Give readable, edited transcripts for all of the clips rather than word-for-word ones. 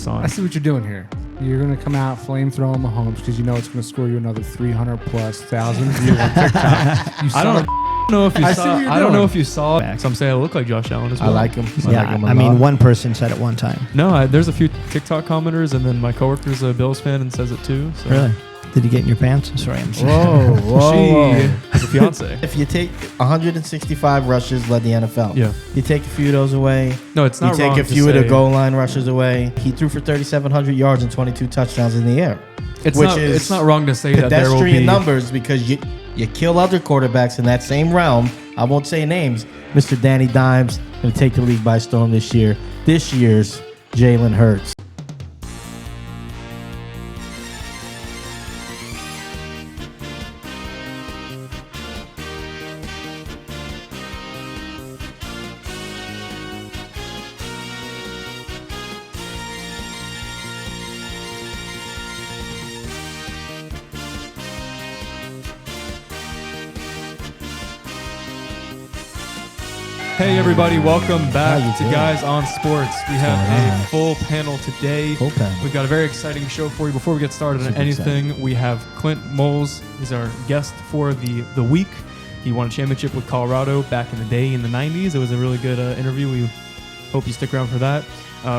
on. I see what you're doing here. You're going to come out flamethrowing Mahomes because you know it's going to score you another 300,000+ views on TikTok. I don't know if you saw. I don't know if you saw. Some say I look like Josh Allen as well. I like him. I mean, one person said it one time. No, there's a few TikTok commenters, and then my coworker's a Bills fan and says it too. So. Really? Did he get in your pants? Sorry, I'm sorry. Whoa. She has a fiance. If you take 165 rushes, led the NFL. Yeah. You take a few of those away. No, it's not You wrong take a to few of the say- goal line rushes away. He threw for 3,700 yards and 22 touchdowns in the air. It's not wrong to say that there will pedestrian be numbers because you kill other quarterbacks in that same realm. I won't say names. Mr. Danny Dimes going to take the league by storm this year. This year's Jalen Hurts. Hey everybody, welcome How back you to doing? Guys on Sports. We have a full panel today. Full panel. We've got a very exciting show for you. Before we get started on anything, we have Clint Moles. He's our guest for the week. He won a championship with Colorado back in the day in the 90s. It was a really good interview. We hope you stick around for that.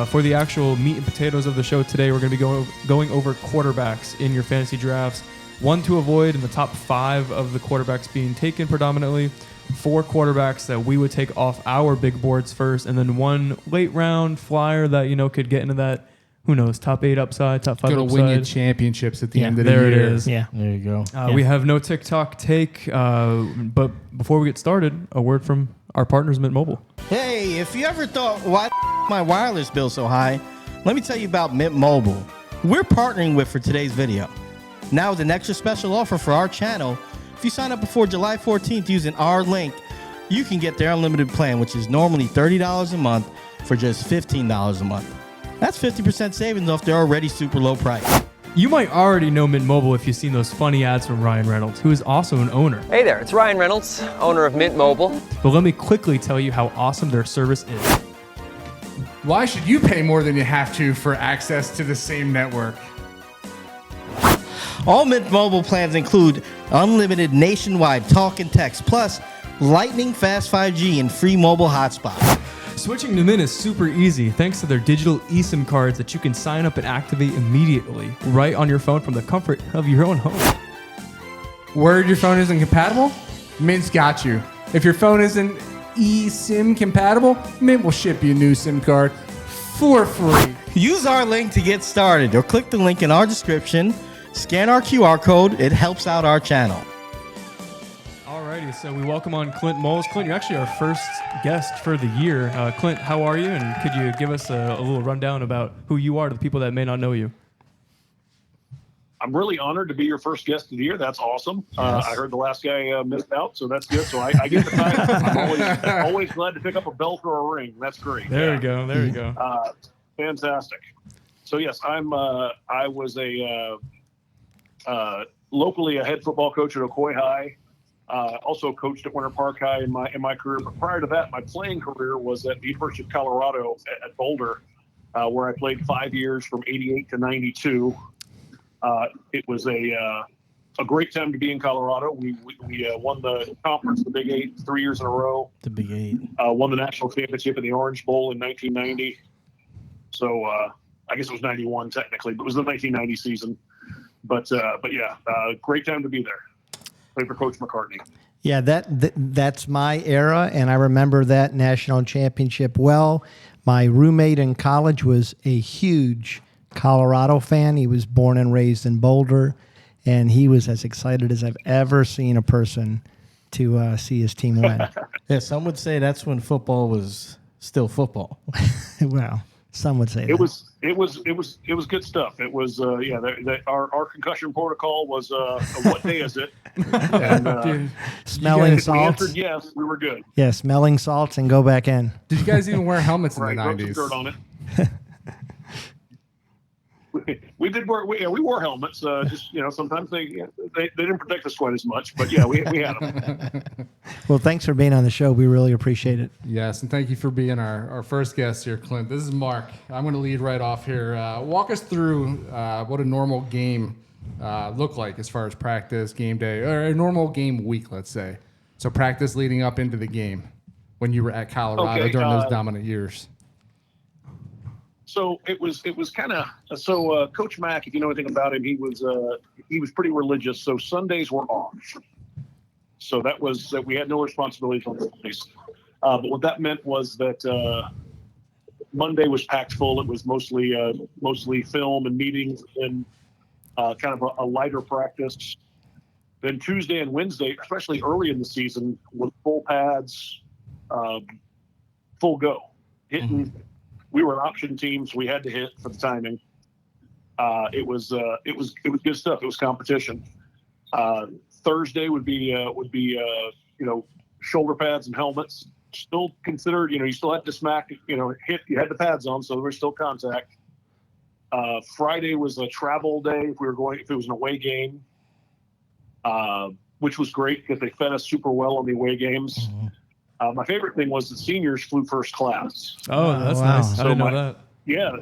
For the actual meat and potatoes of the show today, we're going to be going over quarterbacks in your fantasy drafts. 1 to avoid in the top 5 of the quarterbacks being taken predominantly. 4 quarterbacks that we would take off our big boards first, and then 1 late round flyer that could get into that, who knows, top 8 upside, top 5 Going to upside. win you championships at the end of the There year. it is. Yeah. There you go. We have no TikTok take, but before we get started, a word from our partners, Mint Mobile. Hey, if you ever thought, why my wireless bill so high, let me tell you about Mint Mobile. We're partnering with for today's video. Now with an extra special offer for our channel, if you sign up before July 14th using our link, you can get their unlimited plan, which is normally $30 a month for just $15 a month. That's 50% savings off their already super low price. You might already know Mint Mobile if you've seen those funny ads from Ryan Reynolds, who is also an owner. Hey there, it's Ryan Reynolds, owner of Mint Mobile. But let me quickly tell you how awesome their service is. Why should you pay more than you have to for access to the same network? All Mint Mobile plans include unlimited nationwide talk and text, plus lightning fast 5G and free mobile hotspot. Switching to Mint is super easy thanks to their digital eSIM cards that you can sign up and activate immediately right on your phone from the comfort of your own home. Worried your phone isn't compatible? Mint's got you. If your phone isn't eSIM compatible, Mint will ship you a new SIM card for free. Use our link to get started or click the link in our description. Scan our QR code. It helps out our channel. Alrighty, so we welcome on Clint Moles. Clint, you're actually our first guest for the year. Clint, how are you? And could you give us a little rundown about who you are to the people that may not know you? I'm really honored to be your first guest of the year. That's awesome. I heard the last guy missed out, so that's good. So I get the title. I'm always glad to pick up a belt or a ring. That's great. There we go. There we go. Fantastic. So yes, I was locally a head football coach at Ocoee High. Also coached at Winter Park High in my career. But prior to that, my playing career was at the University of Colorado at Boulder, where I played 5 years from '88 to '92. It was a great time to be in Colorado. We won the conference, the Big 8, 3 years in a row. The Big 8. Won the national championship in the Orange Bowl in 1990. So I guess it was 91 technically, but it was the 1990 season. But yeah, great time to be there. Played for Coach McCartney. Yeah, that's my era, and I remember that national championship well. My roommate in college was a huge Colorado fan. He was born and raised in Boulder, and he was as excited as I've ever seen a person to see his team win. Yeah, some would say that's when football was still football. Well, some would say It was good stuff. It was our concussion protocol was what day is it? And, smelling if we salts. answered yes, we were good. Yeah, smelling salts and go back in. Did you guys even wear helmets in Right, the rub some 90s? dirt on we did wear we wore helmets. Just sometimes they didn't protect us quite as much, but yeah, we had them. Well, thanks for being on the show. We really appreciate it. Yes, and thank you for being our first guest here, Clint. This is Mark. I'm going to lead right off here. Walk us through what a normal game look like as far as practice, game day, or a normal game week, let's say. So practice leading up into the game when you were at Colorado during those dominant years. So it was kind of Coach Mack, if you know anything about him, he was pretty religious. So Sundays were off. So that was that we had no responsibilities on Sundays. But what that meant was that Monday was packed full. It was mostly film and meetings and kind of a lighter practice. Then Tuesday and Wednesday, especially early in the season, was full pads, full go, hitting. Mm-hmm. We were an option team, so we had to hit for the timing. It was good stuff. It was competition. Thursday would be shoulder pads and helmets. Still considered, you still had to smack, hit. You had the pads on, so there was still contact. Friday was a travel day if it was an away game, which was great because they fed us super well on the away games. Mm-hmm. My favorite thing was the seniors flew first class. Oh, that's nice. I didn't know that. Yeah.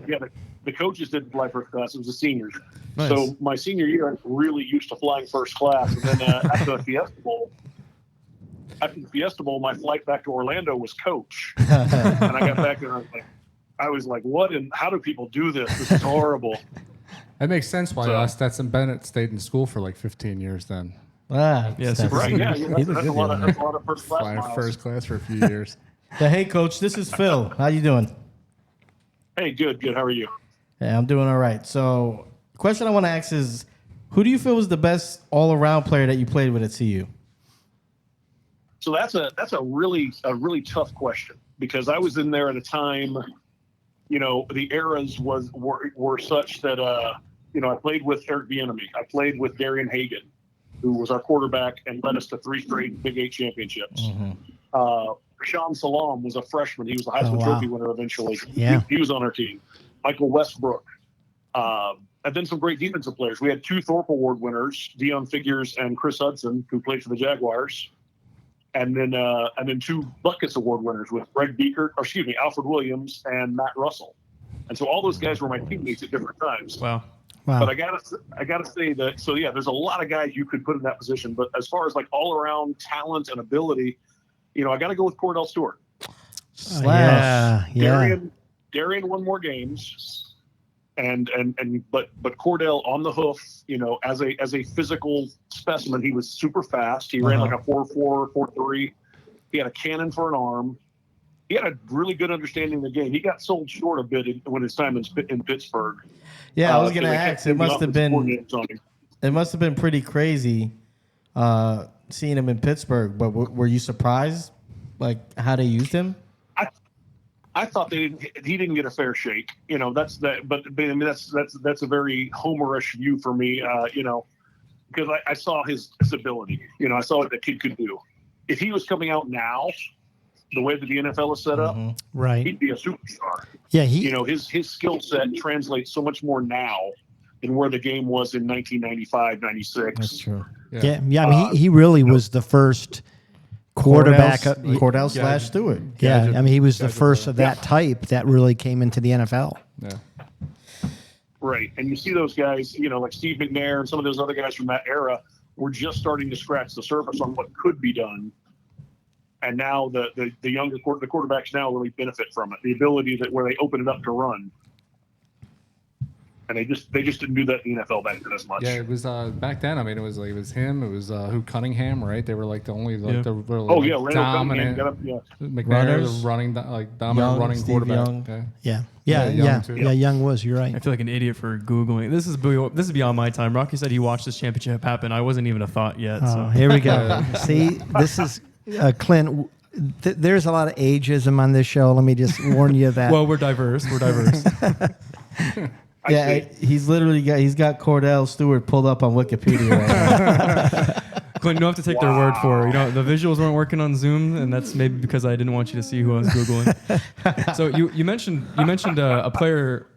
The coaches didn't fly first class. It was the seniors. Nice. So my senior year, I was really used to flying first class. And then after the Fiesta Bowl, my flight back to Orlando was coach. And I got back and I was like, what? And how do people do this? This is horrible. That makes sense why Stetson Bennett stayed in school for like 15 years then. Yeah, super right. Yeah, that's a lot of first class. Flying first class for a few years. Hey, Coach, this is Phil. How you doing? Hey, good. How are you? Yeah, I'm doing all right. So, the question I want to ask is, who do you feel was the best all-around player that you played with at CU? So that's a really tough question because I was in there at a time, the eras were such that I played with Eric Bieniemy. I played with Darian Hagan, who was our quarterback and led us to 3 straight Big 8 championships. Mm-hmm. Rashawn Salam was a freshman. He was a Heisman Trophy winner eventually. Yeah. He was on our team. Michael Westbrook. And then some great defensive players. We had 2 Thorpe Award winners, Deion Figures and Chris Hudson, who played for the Jaguars. And then 2 Butkus Award winners with Alfred Williams and Matt Russell. And so all those guys were my teammates at different times. Wow. But I gotta say that. So yeah, there's a lot of guys you could put in that position. But as far as like all around talent and ability, I got to go with Cordell Stewart. Darian won more games, but Cordell on the hoof. As a physical specimen, he was super fast. He ran like a 4.4, 4.3. He had a cannon for an arm. He had a really good understanding of the game. He got sold short a bit when his time in Pittsburgh. Yeah, I was going to ask. It must have been pretty crazy seeing him in Pittsburgh. But were you surprised, like how they used him? I thought he didn't get a fair shake. That's that. But I mean, that's a very Homerish view for me. Because I saw his ability. I saw what the kid could do. If he was coming out now, the way that the NFL is set up, right, he'd be a superstar. Yeah, his skill set translates so much more now than where the game was in 1995, 96. That's true. Yeah. I mean, he really was the first quarterback. Cordell / Stewart. Yeah, I mean, he was the first of that type that really came into the NFL. Yeah. Right, and you see those guys, like Steve McNair and some of those other guys from that era were just starting to scratch the surface on what could be done. And now the younger the quarterbacks now really benefit from it. The ability where they open it up to run, and they just didn't do that in the NFL back then as much. Yeah, it was back then. I mean, it was him. It was Cunningham, right? They were like the only Randall dominant. McNair, the running dominant running quarterback. Young was. You're right. I feel like an idiot for Googling. This is beyond my time. Rocky said he watched this championship happen. I wasn't even a thought yet. Oh, so here we go. See, this is Clint. There's a lot of ageism on this show. Let me just warn you that. Well, we're diverse. Yeah, he's got Cordell Stewart pulled up on Wikipedia right now. Clint, you don't have to take their word for it. The visuals weren't working on Zoom, and that's maybe because I didn't want you to see who I was Googling. So you mentioned a player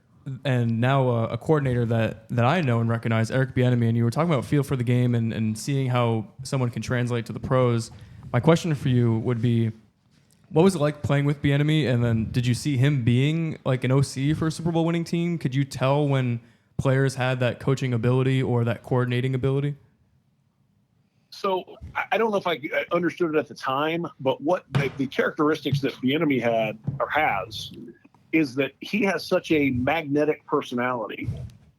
and now a coordinator that I know and recognize, Eric Bieniemy, and you were talking about feel for the game and seeing how someone can translate to the pros. My question for you would be, what was it like playing with Bieniemy, and then did you see him being like an OC for a Super Bowl winning team? Could you tell when players had that coaching ability or that coordinating ability? So I don't know if I understood it at the time, but what the characteristics that Bieniemy had or has is that he has such a magnetic personality,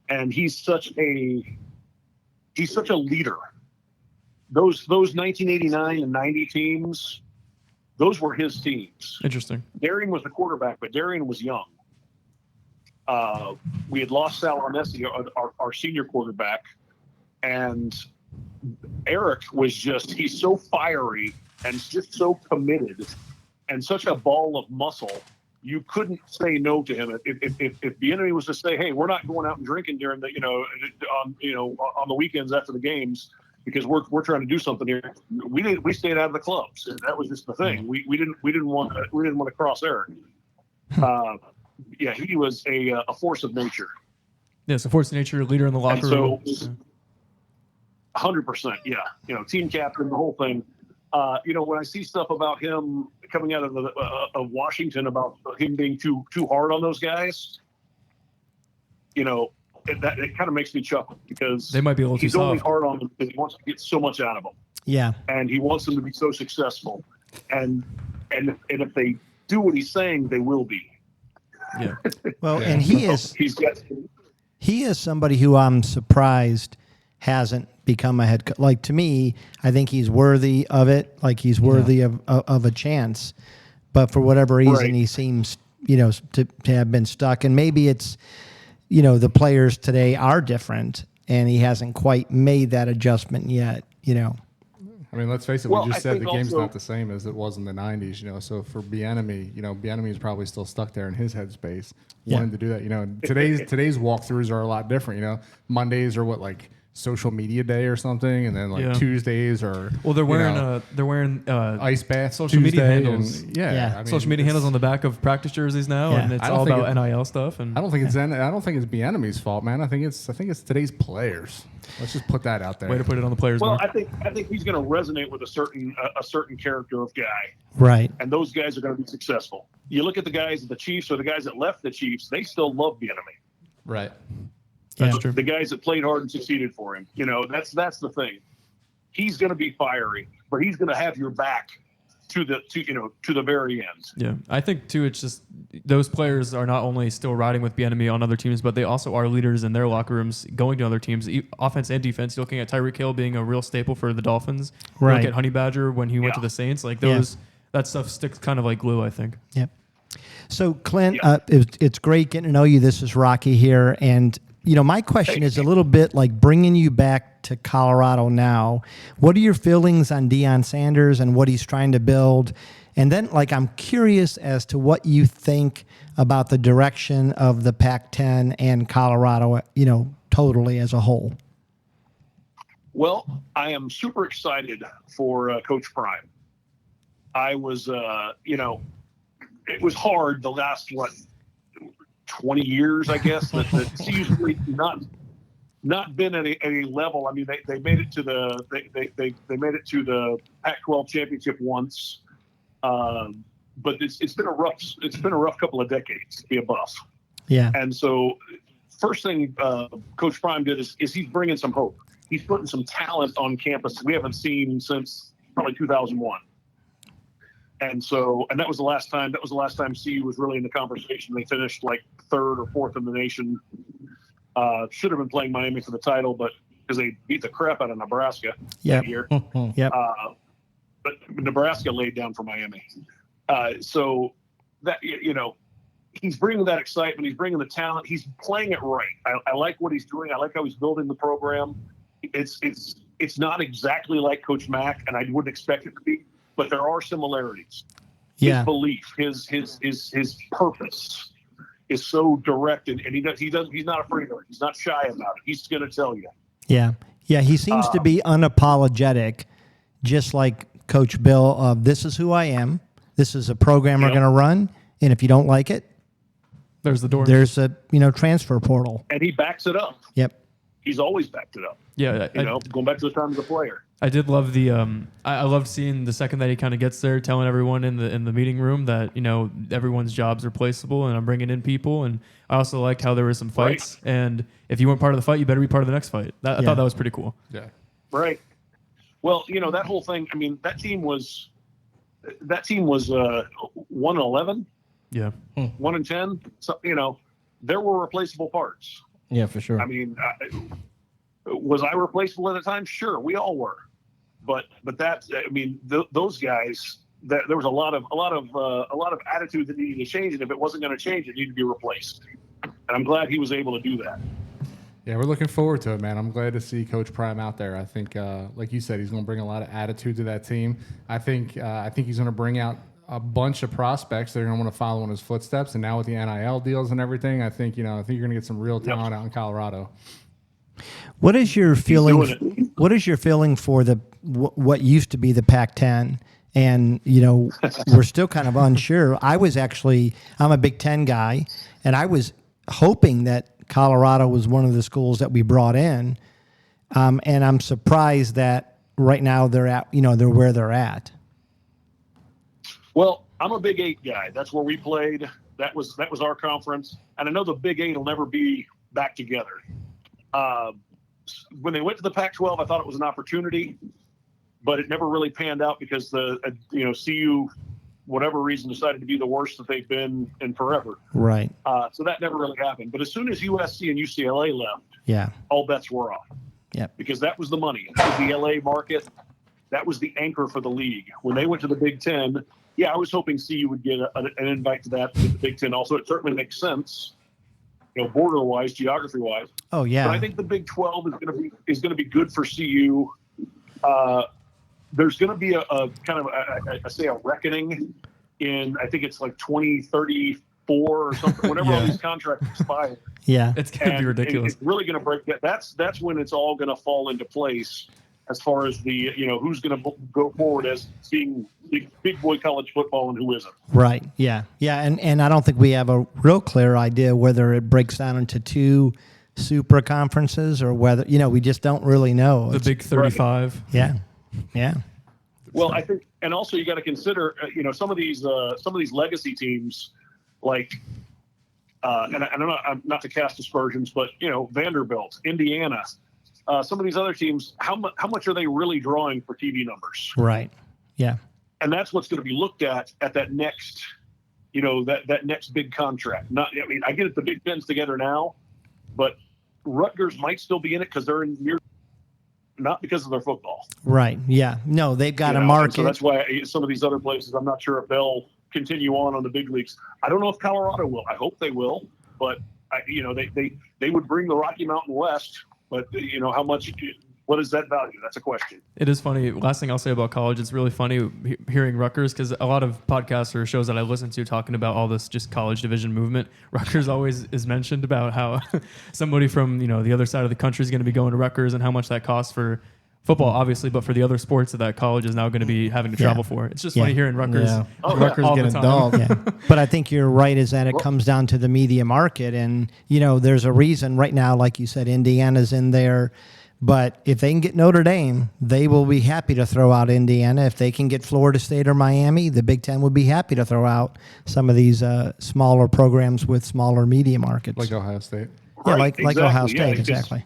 and he's such a leader. Those 1989 and 90 teams, those were his teams. Interesting. Darian was the quarterback, but Darian was young. We had lost Sal Arnesi, our senior quarterback, and Eric was he's so fiery and just so committed and such a ball of muscle. You couldn't say no to him. If Bieniemy was to say, "Hey, we're not going out and drinking during the on the weekends after the games because we're trying to do something here," we stayed out of the clubs. And that was just the thing. We didn't want to cross Eric. Yeah, he was a force of nature. Yes, a force of nature, leader in the locker room. 100%. Yeah, team captain, the whole thing. When I see stuff about him coming out of Washington about him being too hard on those guys, it kind of makes me chuckle because they might be a little he's too only soft. hard on them because he wants to get so much out of them. Yeah. And he wants them to be so successful. And if they do what he's saying, they will be. Yeah. Well, and he is somebody who I'm surprised hasn't become a head coach. Like, to me, I think he's worthy of it. Like, he's worthy of a chance. But for whatever reason, he seems, to have been stuck. And maybe it's, the players today are different, and he hasn't quite made that adjustment yet, I mean, let's face it. We just said the game's not the same as it was in the 90s, So for Bieniemy, Bieniemy is probably still stuck there in his headspace, wanting to do that. Today's walkthroughs are a lot different. Mondays are like social media day or something, and then Tuesdays are they're wearing ice bath social media handles. I mean, social media handles on the back of practice jerseys now, and it's all about NIL stuff. And I don't think it's Bieniemy's fault, man. I think it's today's players. Let's just put that out there. Way to put it on the players. Well, Mark. I think he's going to resonate with a certain character of guy, right? And those guys are going to be successful. You look at the guys at the Chiefs or the guys that left the Chiefs; they still love Bieniemy. Right. That's true. The guys that played hard and succeeded for him. That's the thing. He's going to be fiery, but he's going to have your back to the very end. Yeah, I think too. It's just those players are not only still riding with Bieniemy on other teams, but they also are leaders in their locker rooms, going to other teams, offense and defense. You're looking at Tyreek Hill being a real staple for the Dolphins. Right. Look at Honey Badger when he went to the Saints. Like those, that stuff sticks kind of like glue. I think. Yep. So Clint, it's great getting to know you. This is Rocky here, and my question is a little bit like bringing you back to Colorado now. What are your feelings on Deion Sanders and what he's trying to build? And then, I'm curious as to what you think about the direction of the Pac-10 and Colorado, totally as a whole. Well, I am super excited for Coach Prime. I was, it was hard the last, 20 years, I guess, that he's really not been at a level. I mean, they made it to they made it to the Pac-12 championship once, but it's been a rough couple of decades to be a buff. Yeah. And so, first thing Coach Prime did is he's bringing some hope. He's putting some talent on campus we haven't seen since probably 2001. And that was the last time. That was the last time CU was really in the conversation. They finished like third or fourth in the nation. Should have been playing Miami for the title, but because they beat the crap out of Nebraska that year. Yep. But Nebraska laid down for Miami. So that he's bringing that excitement. He's bringing the talent. He's playing it right. I like what he's doing. I like how he's building the program. It's not exactly like Coach Mack, and I wouldn't expect it to be. But there are similarities. Yeah. His belief, his purpose is so direct, and he's not afraid of it. He's not shy about it. He's going to tell you. Yeah. Yeah. He seems to be unapologetic, just like Coach Bill. This is who I am. This is a program we're going to run. And if you don't like it, There's the door. There's a transfer portal. And he backs it up. Yep. He's always backed it up. Yeah, Going back to the time as a player. I did love the. I loved seeing the second that he kind of gets there, telling everyone in the meeting room that everyone's jobs are placeable, and I'm bringing in people. And I also liked how there were some fights, and if you weren't part of the fight, you better be part of the next fight. I thought that was pretty cool. Yeah. Right. Well, that whole thing. I mean, that team was 1-11. Yeah. 1-10. So there were replaceable parts. Yeah, for sure. I mean, was I replaceable at the time? Sure, we all were. But that, I mean, those guys, there was a lot of attitude that needed to change, and if it wasn't going to change, it needed to be replaced. And I'm glad he was able to do that. Yeah, we're looking forward to it, man. I'm glad to see Coach Prime out there. I think, like you said, he's going to bring a lot of attitude to that team. I think he's going to bring out a bunch of prospects that are going to want to follow in his footsteps. And now with the NIL deals and everything, I think you're going to get some real talent out in Colorado. What is your feeling? What is your feeling for what used to be the Pac-10? And we're still kind of unsure. I'm a Big Ten guy, and I was hoping that Colorado was one of the schools that we brought in, and I'm surprised that right now they're where they're at. Well, I'm a Big 8 guy. That's where we played. That was our conference, and I know the Big 8 will never be back together. When they went to the Pac-12, I thought it was an opportunity, but it never really panned out because CU, whatever reason, decided to be the worst that they've been in forever. Right. So that never really happened. But as soon as USC and UCLA left, all bets were off. Yeah. Because that was the money. That was the LA market. That was the anchor for the league. When they went to the Big Ten, I was hoping CU would get an invite to that to the Big Ten. Also, it certainly makes sense. Border-wise, geography-wise. Oh yeah. But I think the Big 12 is going to be good for CU. There's going to be a kind of a reckoning in, I think it's like 2034 or something. Whenever all these contracts expire. Yeah, it's going to be ridiculous. It's really going to break that. That's when it's all going to fall into place as far as the who's going to go forward as being big boy college football and who isn't. Right. Yeah. Yeah. And I don't think we have a real clear idea whether it breaks down into two super conferences or whether we just don't really know. The Big 35. Right. Yeah. Yeah. Well, I think, and also you got to consider, some of these legacy teams, like, and I'm not to cast aspersions, but Vanderbilt, Indiana. Some of these other teams, how much are they really drawing for TV numbers? Right. Yeah. And that's what's going to be looked at that next, that next big contract. I get it, the Big Ten's together now, but Rutgers might still be in it because they're in near, not because of their football. Right. Yeah. No, they've got a market. So that's why some of these other places, I'm not sure if they'll continue on the big leagues. I don't know if Colorado will. I hope they will, but they would bring the Rocky Mountain West. But how much? What is that value? That's a question. It is funny. Last thing I'll say about college, it's really funny hearing Rutgers, because a lot of podcasts or shows that I listen to talking about all this just college division movement, Rutgers always is mentioned about how somebody from the other side of the country is going to be going to Rutgers and how much that costs for football, obviously, but for the other sports that college is now going to be having to travel for. It's just funny hearing Rutgers. Yeah. Rutgers all getting the time. Yeah. But I think you're right, is that it comes down to the media market. And, there's a reason right now, like you said, Indiana's in there. But if they can get Notre Dame, they will be happy to throw out Indiana. If they can get Florida State or Miami, the Big Ten would be happy to throw out some of these smaller programs with smaller media markets. Like Ohio State. Yeah, Right, like exactly. Ohio State, exactly.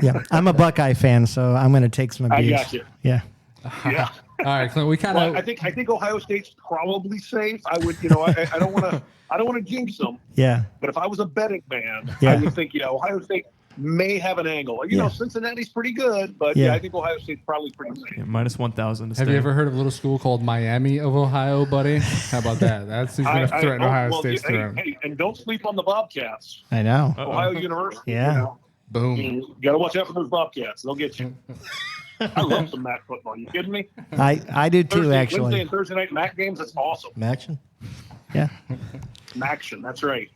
Yeah, I'm a Buckeye fan, so I'm going to take some abuse. I got you. Yeah. Yeah. All right, Clint. We kind of. Well, I think Ohio State's probably safe. I would, I don't want to jinx them. Yeah. But if I was a betting man, Yeah. I would think, Ohio State may have an angle. Cincinnati's pretty good, but Yeah. I think Ohio State's probably pretty safe. Yeah, minus 1,000. Have you ever heard of a little school called Miami of Ohio, buddy? How about that? That's who's going to threaten Ohio State's throne. Hey, and don't sleep on the Bobcats. I know. Ohio University. Yeah. Boom. You got to watch out for those Bobcats. They'll get you. I love some MAC football. You kidding me? I do too, Wednesday actually. and Thursday night MAC games, that's awesome. Action. Yeah. Action, that's right.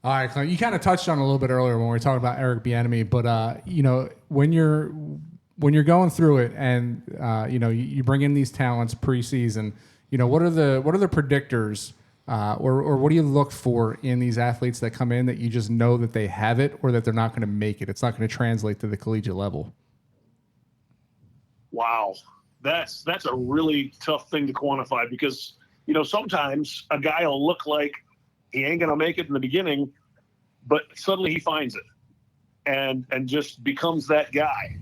All right, Clint. You kind of touched on it a little bit earlier when we were talking about Eric Bieniemy, but when you're going through it and you bring in these talents preseason, what are the predictors or what do you look for in these athletes that come in that you just know that they have it or that they're not going to make it? It's not going to translate to the collegiate level. Wow, that's a really tough thing to quantify because sometimes a guy will look like he ain't going to make it in the beginning, but suddenly he finds it and just becomes that guy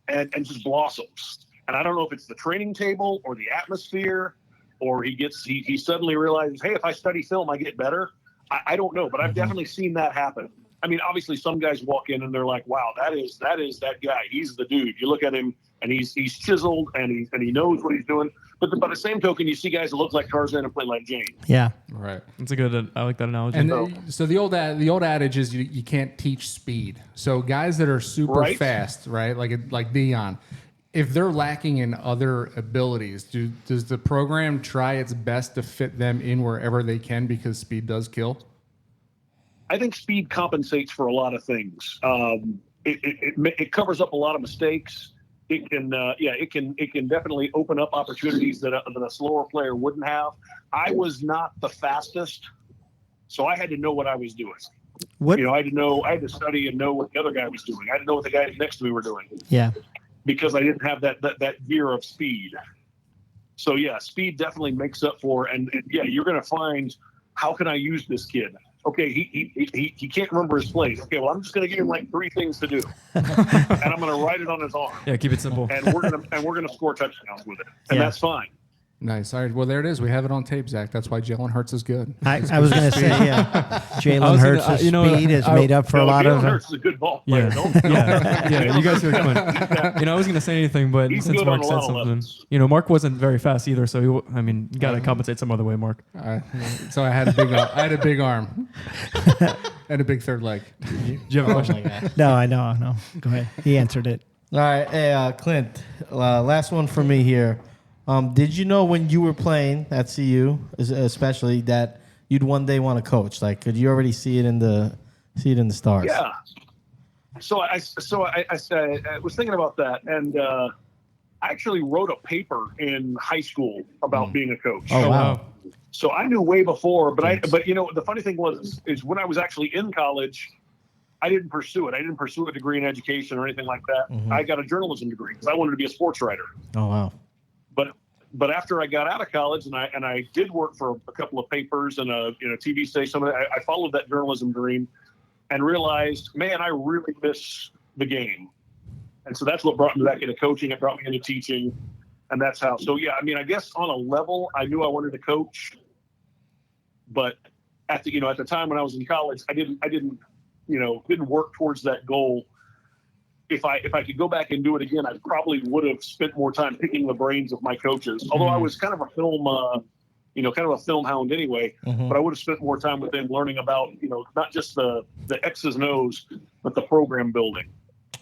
and just blossoms. And I don't know if it's the training table or the atmosphere or he suddenly realizes, hey, if I study film, I get better. I don't know, but I've definitely seen that happen. I mean, obviously some guys walk in and they're like, wow, that is that guy. He's the dude. You look at him and he's chiseled and he knows what he's doing. But by the same token, you see guys that look like Tarzan and play like Jane. Yeah. Right. That's a good, I like that analogy. And so the old adage is you can't teach speed. So guys that are super fast, right? Like Deion, if they're lacking in other abilities, does the program try its best to fit them in wherever they can because speed does kill? I think speed compensates for a lot of things. It covers up a lot of mistakes. It can definitely open up opportunities that a slower player wouldn't have. I was not the fastest, so I had to know what I was doing. I had to study and know what the other guy was doing. I had to know what the guys next to me were doing. Yeah. Because I didn't have that gear of speed. So yeah, speed definitely makes up for, and you're going to find, how can I use this kid? Okay, he can't remember his plays. Okay, well, I'm just going to give him like 3 things to do, and I'm going to write it on his arm. Yeah, keep it simple. And we're gonna score touchdowns with it, and that's fine. Nice. All right. Well, there it is. We have it on tape, Zach. That's why Jalen Hurts is good. I was going to say, Jalen Hurts' speed is made up for a lot Jalen of. Hurts is a good ball player. Yeah. You guys are coming. I wasn't going to say anything, but He's since good Mark on a said lot of something, levels. Mark wasn't very fast either. So you got to compensate some other way, Mark. So I had a big arm, and a big third leg. Do you have a question? No, I know. Go ahead. He answered it. All right, hey, Clint, last one for me here. Did you know when you were playing at CU, especially, that you'd one day want to coach? Like, could you already see it in the stars? Yeah. So I was thinking about that, and I actually wrote a paper in high school about being a coach. Oh wow. So I knew way before, but the funny thing is when I was actually in college, I didn't pursue it. I didn't pursue a degree in education or anything like that. Mm-hmm. I got a journalism degree because I wanted to be a sports writer. Oh wow. But after I got out of college and I did work for a couple of papers and a TV station, I followed that journalism dream and realized, man, I really miss the game. And so that's what brought me back into coaching. It brought me into teaching, and that's how. So yeah, I mean, I guess on a level, I knew I wanted to coach, but at the time when I was in college, I didn't work towards that goal. If I could go back and do it again, I probably would have spent more time picking the brains of my coaches. Although I was kind of a film hound anyway, but I would have spent more time with them learning about, not just the X's and O's, but the program building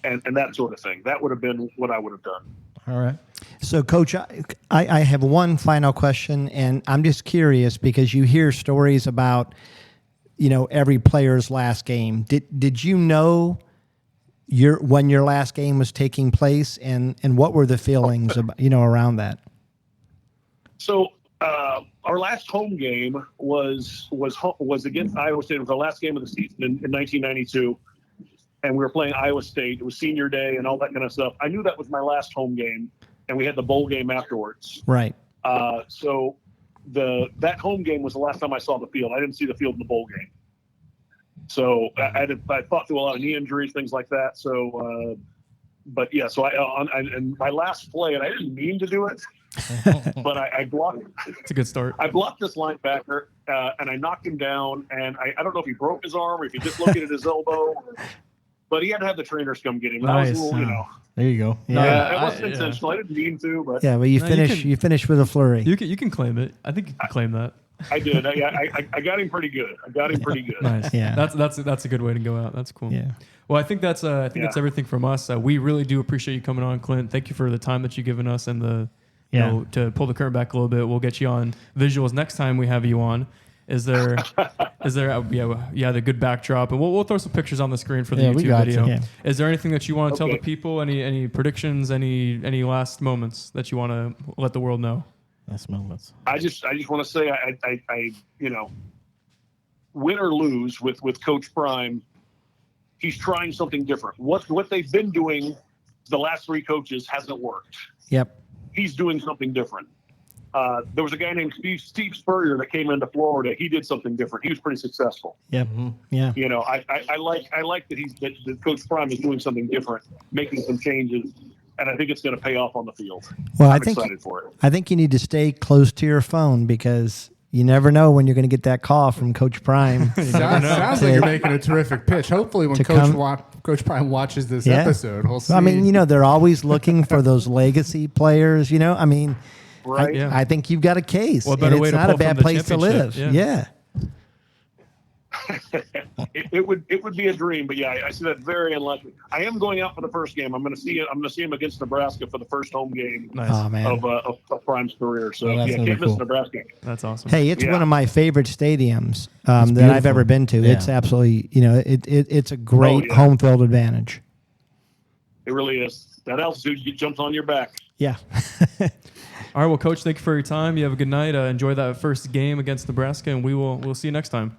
and that sort of thing. That would have been what I would have done. All right. So, Coach, I have one final question, and I'm just curious because you hear stories about, every player's last game. Did you know when your last game was taking place, and what were the feelings about, around that? So our last home game was against Iowa State. It was the last game of the season in 1992, and we were playing Iowa State. It was senior day and all that kind of stuff. I knew that was my last home game, and we had the bowl game afterwards. Right. So that home game was the last time I saw the field. I didn't see the field in the bowl game. So I fought through a lot of knee injuries, things like that. So, but yeah, so and my last play, and I didn't mean to do it, but I blocked. It's a good start. I blocked this linebacker, and I knocked him down. And I don't know if he broke his arm or if he dislocated his elbow, but he had to have the trainers come get him. Nice. That was a little, There you go. Yeah, it wasn't intentional. I didn't mean to, but yeah, well, you finish with a flurry. You can claim it. I think you can claim that. I did. I got him pretty good. Nice. Yeah. That's a good way to go out. That's cool. Yeah. Well, I think that's everything from us. We really do appreciate you coming on, Clint. Thank you for the time that you've given us and to pull the curtain back a little bit. We'll get you on visuals next time we have you on. Is there the good backdrop, and we'll throw some pictures on the screen for the YouTube video. Yeah. Is there anything that you want to tell the people? Any predictions? Any last moments that you want to let the world know? That's moments. I just want to say, I win or lose with Coach Prime, he's trying something different. What they've been doing the last 3 coaches hasn't worked. Yep. He's doing something different. There was a guy named Steve Spurrier that came into Florida. He did something different. He was pretty successful. Yep. Yeah. I like that Coach Prime is doing something different, making some changes, and I think it's going to pay off on the field. Well, I'm excited for it. I think you need to stay close to your phone because you never know when you're going to get that call from Coach Prime. Sounds like you're making a terrific pitch. Hopefully, when Coach Prime watches this episode, we'll see. I mean, they're always looking for those legacy players. I mean, Right. I think you've got a case. Well, better and way it's to not a pull from bad the place to live. championship, Yeah. It would be a dream, but yeah, I see that very unlikely. I am going out for the first game. I'm going to see him against Nebraska for the first home game Nice. Oh, man. of Prime's career. So that's yeah, gonna be can't miss cool. Nebraska. That's awesome. Hey, it's Yeah. one of my favorite stadiums that I've beautiful. ever been to. Yeah. It's absolutely, it's a great yeah. home field advantage. It really is. That altitude jumps on your back. Yeah. All right, well, Coach, thank you for your time. You have a good night. Enjoy that first game against Nebraska, and we'll see you next time.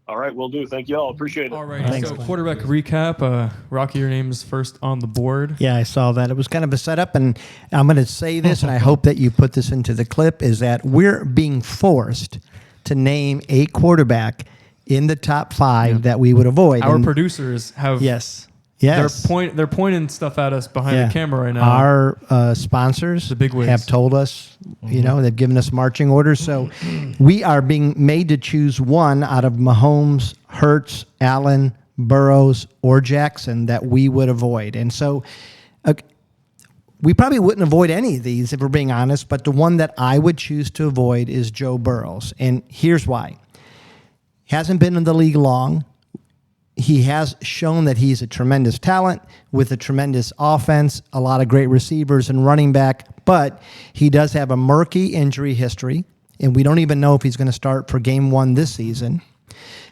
All right, will do. Thank you all. Appreciate it. All right, Thanks, so Clint. quarterback recap. Rocky, your name's first on the board. Yeah, I saw that. It was kind of a setup, and I'm going to say this, and I hope that you put this into the clip, is that we're being forced to name a quarterback in the top 5 that we would avoid. Our And producers have yes. They're pointing stuff at us behind the camera right now. Our sponsors The bigwigs. have told us, they've given us marching orders. So we are being made to choose one out of Mahomes, Hurts, Allen, Burrows, or Jackson that we would avoid. And so we probably wouldn't avoid any of these if we're being honest, but the one that I would choose to avoid is Joe Burrows. And here's why. He hasn't been in the league long. He has shown that he's a tremendous talent with a tremendous offense, a lot of great receivers and running back, but he does have a murky injury history, and we don't even know if he's going to start for game 1 this season.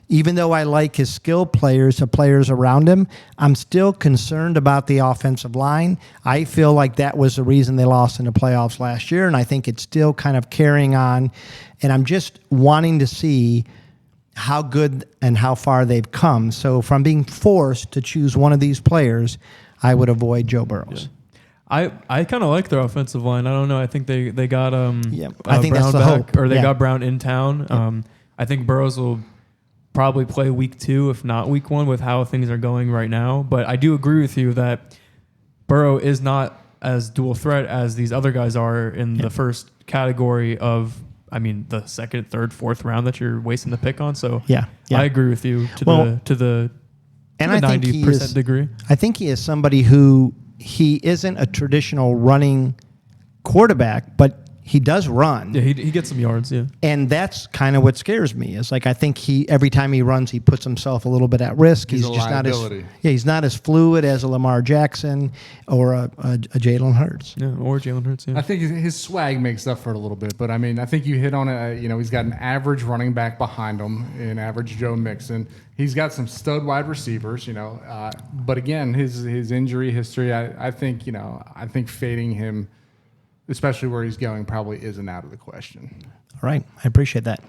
Even though I like his skill players, the players around him, I'm still concerned about the offensive line. I feel like that was the reason they lost in the playoffs last year, and I think it's still kind of carrying on, and I'm just wanting to see how good and how far they've come. So if I'm being forced to choose one of these players, I would avoid Joe Burrows. I kind of like their offensive line. I don't know. I think they got I think Brown that's the back, hope. or they Yeah. got Brown in town. I think Burrows will probably play week 2, if not week 1, with how things are going right now. But I do agree with you that Burrow is not as dual threat as these other guys are in the first category of, the second, third, fourth round that you're wasting the pick on. So Yeah. I agree with you to the And I think 90% degree. I think he is somebody who he isn't a traditional running quarterback, but he does run. Yeah, he gets some yards. Yeah. And that's kind of what scares me. Is like I think every time he runs, he puts himself a little bit at risk. He's a just liability. he's not as fluid as a Lamar Jackson or a Jalen Hurts. Yeah, or Jalen Hurts. Yeah. I think his swag makes up for it a little bit, but I think you hit on it. He's got an average running back behind him, an average Joe Mixon. He's got some stud wide receivers, but again, his injury history, I think fading him, especially where he's going, probably isn't out of the question. All right, I appreciate that.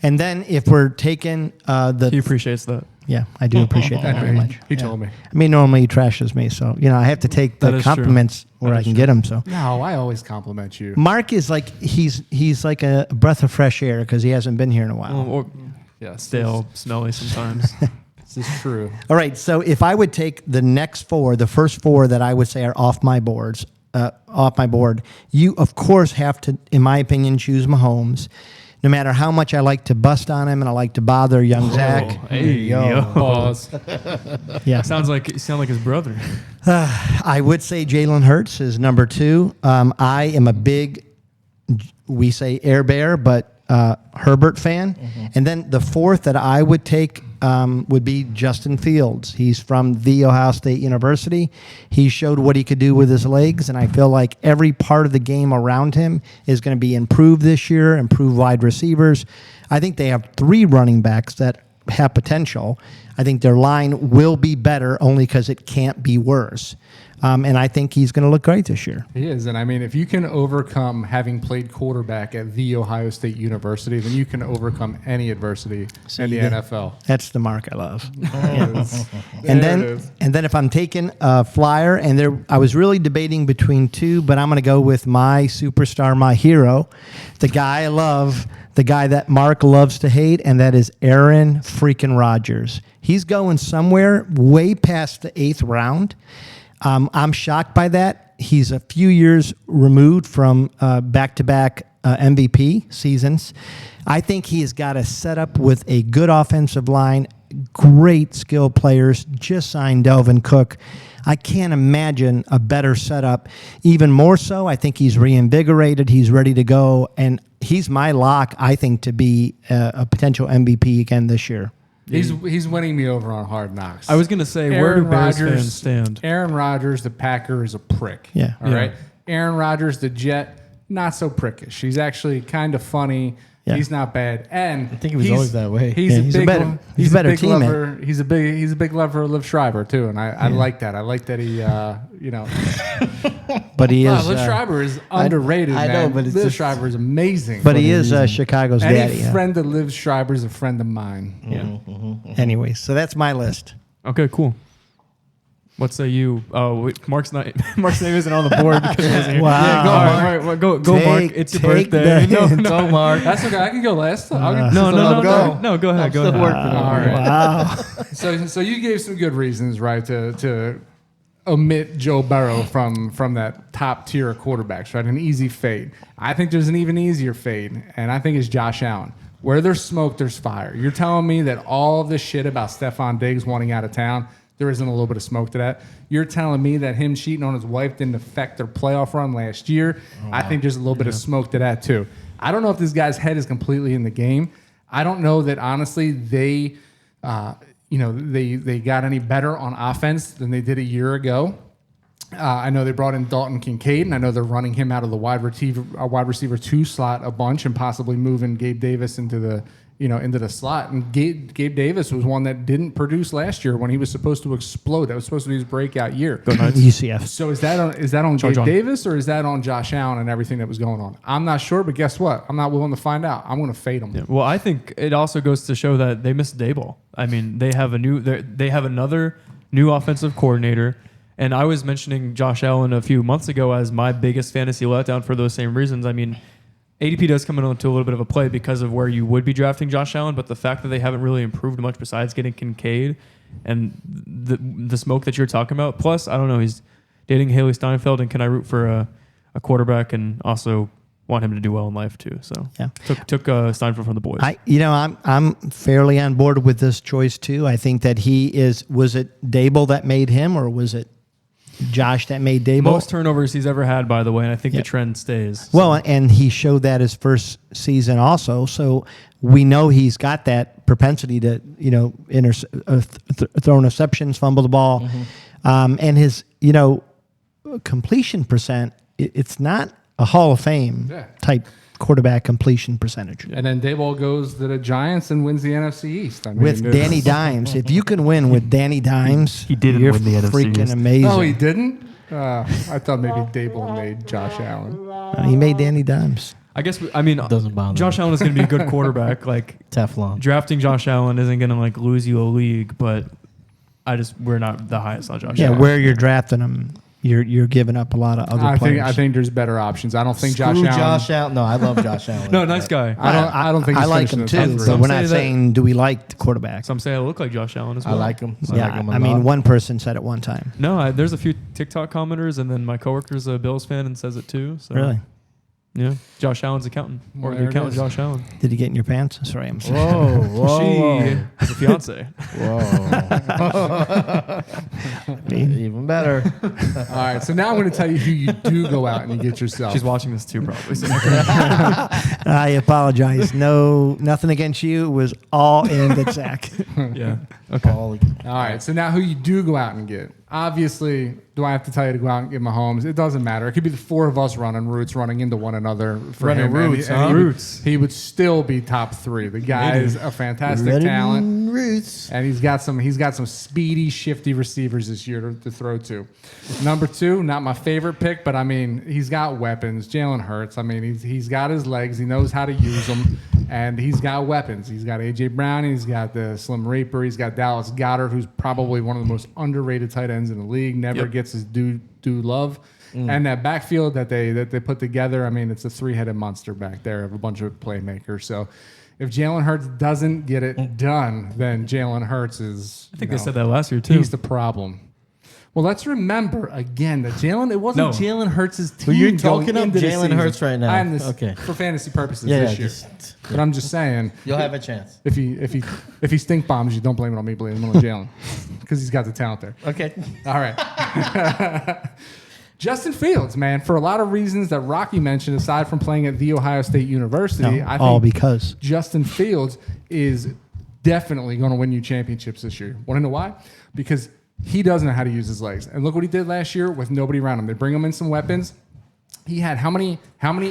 And then if we're taking He appreciates that. yeah, I do appreciate that very much. He told me. Normally he trashes me, so I have to take That the is true. compliments where I can get them. So No, I always compliment you. Mark is like he's like a breath of fresh air because he hasn't been here in a while. Or Yes, stale, smelly sometimes. This is true. All right, so if I would take the first 4 that I would say are off my board, you of course have to, in my opinion, choose Mahomes. No matter how much I like to bust on him and I like to bother young Zach. Hey, yo. Pause. Yeah, You sound like his brother. I would say Jalen Hurts is number 2. I am a big, we say Air Bear, but Herbert fan. And then the 4th that I would take would be Justin Fields. He's from The Ohio State University. He showed what he could do with his legs, and I feel like every part of the game around him is going to be improved this year, improved wide receivers. I think they have 3 running backs that have potential. I think their line will be better only because it can't be worse. And I think he's going to look great this year. He is. And I mean, if you can overcome having played quarterback at The Ohio State University, then you can overcome any adversity in the NFL. That's the mark I love. And then if I'm taking a flyer, and I was really debating between two, but I'm going to go with my superstar, my hero, the guy I love, the guy that Mark loves to hate, and that is Aaron freaking Rodgers. He's going somewhere way past the 8th round. I'm shocked by that. He's a few years removed from back-to-back MVP seasons. I think he has got a setup with a good offensive line, great skill players, just signed Delvin Cook. I can't imagine a better setup. Even more so, I think he's reinvigorated. He's ready to go. And he's my lock, I think, to be a potential MVP again this year. He's winning me over on Hard Knocks. I was going to say, where do Bears fans stand? Aaron Rodgers, the Packer, is a prick. Yeah. All right. Aaron Rodgers, the Jet, not so prickish. He's actually kind of funny. Yeah. He's not bad. And I think he was always that way. He's a better teammate. lover. He's a big lover of Liv Schreiber too, and I like that. I like that he But he is. Liv Schreiber is underrated. I know, but it's Liv just- Schreiber is amazing. But he is Chicago's any daddy. friend of Liv Schreiber is a friend of mine. Yeah. Anyway, so that's my list. Okay, cool. What say you? Oh, wait, Mark's name isn't on the board because he wasn't here. Wow. Yeah, go, Mark. all right, well, go, Mark. It's your birthday. Go, Mark. That's okay. I can go last. Go No, go ahead. Go ahead. All right. Wow. So you gave some good reasons, right, to omit Joe Burrow from that top tier of quarterbacks, right? An easy fade. I think there's an even easier fade, and I think it's Josh Allen. Where there's smoke, there's fire. You're telling me that all of this shit about Stephon Diggs wanting out of town, there isn't a little bit of smoke to that. You're telling me that him cheating on his wife didn't affect their playoff run last year. I think there's a little bit of smoke to that too. I don't know if this guy's head is completely in the game. I don't know that honestly they got any better on offense than they did a year ago. I know they brought in Dalton Kincaid, and I know they're running him out of the wide receiver 2 slot a bunch, and possibly moving Gabe Davis into the slot. And Gabe Davis was one that didn't produce last year when he was supposed to explode. That was supposed to be his breakout year. UCF. So is that on Gabe Davis, or is that on Josh Allen and everything that was going on? I'm not sure, but guess what? I'm not willing to find out. I'm going to fade him. Yeah, well, I think it also goes to show that they missed Daboll. I mean, they have another new offensive coordinator. And I was mentioning Josh Allen a few months ago as my biggest fantasy letdown for those same reasons. I mean, ADP does come into a little bit of a play because of where you would be drafting Josh Allen, but the fact that they haven't really improved much besides getting Kincaid and the smoke that you're talking about. Plus, I don't know, he's dating Haley Steinfeld, and can I root for a quarterback and also want him to do well in life too? So yeah, took Steinfeld from the boys. I'm fairly on board with this choice too. I think that was it Daboll that made him, or was it Josh that made Daboll? Most turnovers he's ever had, by the way, and I think the trend stays. So. Well, and he showed that his first season also, so we know he's got that propensity to, throw interceptions, fumble the ball, and his, completion percent. It's not a Hall of Fame type quarterback completion percentage. And then Daboll goes to the Giants and wins the NFC East. I mean, with Danny Dimes. If you can win with Danny Dimes, he didn't you're win the NFC freaking East. amazing. Oh, he didn't? I thought maybe Daboll made Josh Allen. He made Danny Dimes. I guess, doesn't bother Josh Allen is going to be a good quarterback. Like Teflon. Drafting Josh Allen isn't going to lose you a league, but we're not the highest on Josh Allen. Yeah, where you're drafting him, you're giving up a lot of other players. I think there's better options. I don't think Screw Josh Allen. No, I love Josh Allen. No, nice guy. I don't think I he's like him finishing too. the top So three. we're not Say that- saying do we like the quarterback. Some say I look like Josh Allen as well. I like him. I mean, one person said it one time. No, there's a few TikTok commenters, and then my coworker's a Bills fan and says it too. So. Really? Yeah. Josh Allen's accountant. Or There the it accountant is. Josh Allen. Did he get in your pants? Sorry, I'm sorry. Whoa. She is a fiance. Whoa. Even better. All right, so now I'm going to tell you who you do go out and you get yourself. She's watching this too, probably. So. I apologize. No, nothing against you. It was all aimed at Zach. Yeah. Okay. All right. So now who you do go out and get? Obviously, do I have to tell you to go out and get Mahomes? It doesn't matter. It could be the four of us running into one another for Running him. routes, And huh? Roots. He would still be top 3. The guy is a fantastic talent. Roots. And he's got some speedy, shifty receivers this year to throw to. Number 2, not my favorite pick, but I mean, he's got weapons. Jalen Hurts. I mean, he's got his legs. He knows how to use them, and he's got weapons. He's got A.J. Brown. He's got the Slim Reaper. He's got Dallas Goedert, who's probably one of the most underrated tight ends in the league. Never gets his due love. And that backfield that they put together, I mean, it's a 3-headed monster back there of a bunch of playmakers. So if Jalen Hurts doesn't get it done, then Jalen Hurts is. I think they said that last year too. He's the problem. Well, let's remember again that it wasn't Jalen Hurts' team. Well, you're going talking up into the Jalen season. Hurts right now. I'm this, Okay. for fantasy purposes Yeah, this year. But I'm just saying, You'll have a chance. if he stink bombs you, don't blame it on me, blame it on Jalen, because he's got the talent there. Okay. All right. Justin Fields, man, for a lot of reasons that Rocky mentioned, aside from playing at The Ohio State University, I all think because Justin Fields is definitely going to win you championships this year. Want to know why? Because he doesn't know how to use his legs. And look what he did last year with nobody around him. They bring him in some weapons. He had how many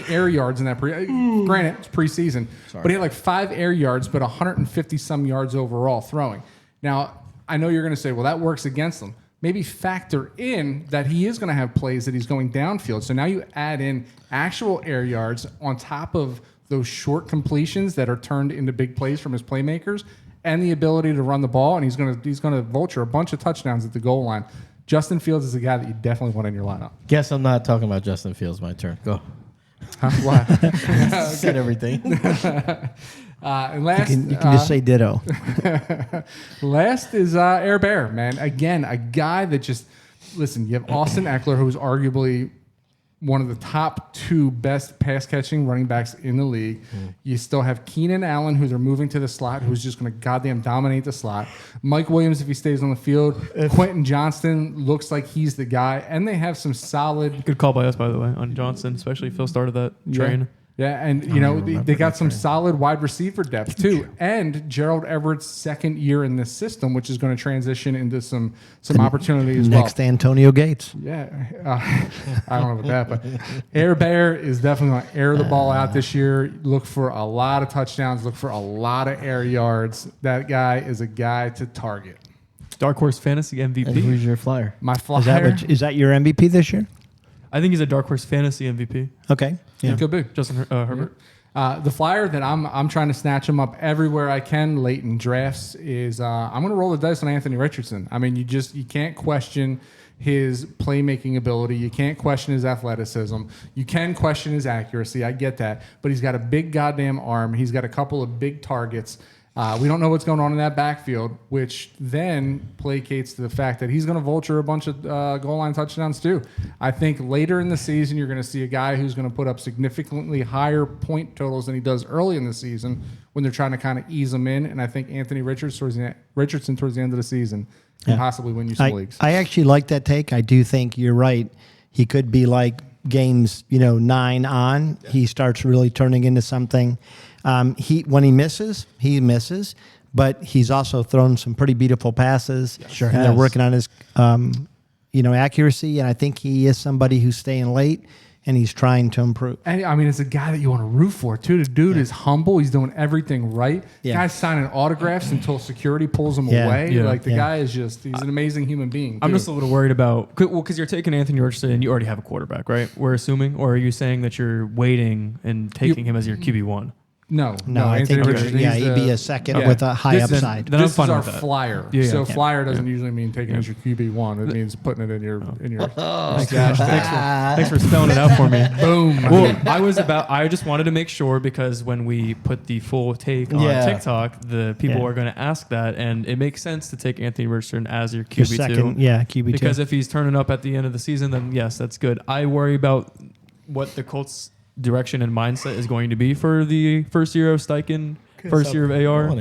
air yards in that granted, it's preseason, but he had like 5 air yards, but 150 some yards overall throwing. Now, I know you're going to say, well, that works against him. Maybe factor in that he is going to have plays that he's going downfield. So now you add in actual air yards on top of those short completions that are turned into big plays from his playmakers, and the ability to run the ball, and he's going to vulture a bunch of touchdowns at the goal line. Justin Fields is a guy that you definitely want in your lineup. Guess I'm not talking about Justin Fields. My turn. Go. Huh? Why? Said everything. And last, you can just say ditto. last is Air Bear, man. Again, a guy that just listen. You have Austin Eckler, who's arguably one of the top 2 best pass-catching running backs in the league. You still have Keenan Allen, who they're moving to the slot, who's just going to goddamn dominate the slot. Mike Williams, if he stays on the field. Quentin Johnston looks like he's the guy. And they have some solid... Good call by us, by the way, on Johnson, especially Phil started that train. Yeah, and they got some solid wide receiver depth too, and Gerald Everett's second year in this system, which is going to transition into some opportunity as well. Next Antonio Gates. Yeah, I don't know about that, but Air Bear is definitely going to air the ball out this year. Look for a lot of touchdowns. Look for a lot of air yards. That guy is a guy to target. Dark Horse Fantasy MVP. And who's your flyer? My flyer. Is that your MVP this year? I think he's a Dark Horse Fantasy MVP. Okay. Yeah. Could be. Justin Herbert. The flyer that I'm trying to snatch him up everywhere I can late in drafts is I'm going to roll the dice on Anthony Richardson. I mean, you can't question his playmaking ability. You can't question his athleticism. You can question his accuracy. I get that. But he's got a big goddamn arm. He's got a couple of big targets. We don't know what's going on in that backfield, which then placates to the fact that he's going to vulture a bunch of goal line touchdowns too. I think later in the season, you're going to see a guy who's going to put up significantly higher point totals than he does early in the season when they're trying to kind of ease him in. And I think Anthony Richardson towards the end of the season can possibly win you some leagues. I actually like that take. I do think you're right. He could be like games, 9 on. He starts really turning into something. When he misses, but he's also thrown some pretty beautiful passes. Sure and has. they're working on his, accuracy. And I think he is somebody who's staying late and he's trying to improve. And I mean, it's a guy that you want to root for too. The dude is humble. He's doing everything right. Yeah. Guy's signing autographs until security pulls him Yeah. away. Yeah. Like the guy is he's an amazing human being. I'm too. just a little worried about, because you're taking Anthony Richardson and you already have a quarterback, right? We're assuming, or are you saying that you're waiting and taking him as your QB1? No, I Anthony think Richardson, he'd be a second with a high This is- upside. Then I'm This is fine our with that. flyer. Yeah, yeah. So Yeah. flyer doesn't usually mean taking as your QB1. It means putting it in your Thanks for spelling it out for me. boom. Well, I just wanted to make sure, because when we put the full take on TikTok, the people are going to ask that, and it makes sense to take Anthony Richardson as your Your QB2. second, QB2. Because if he's turning up at the end of the season, then yes, that's good. I worry about what the Colts' direction and mindset is going to be for the first year of Steichen, first year of AR.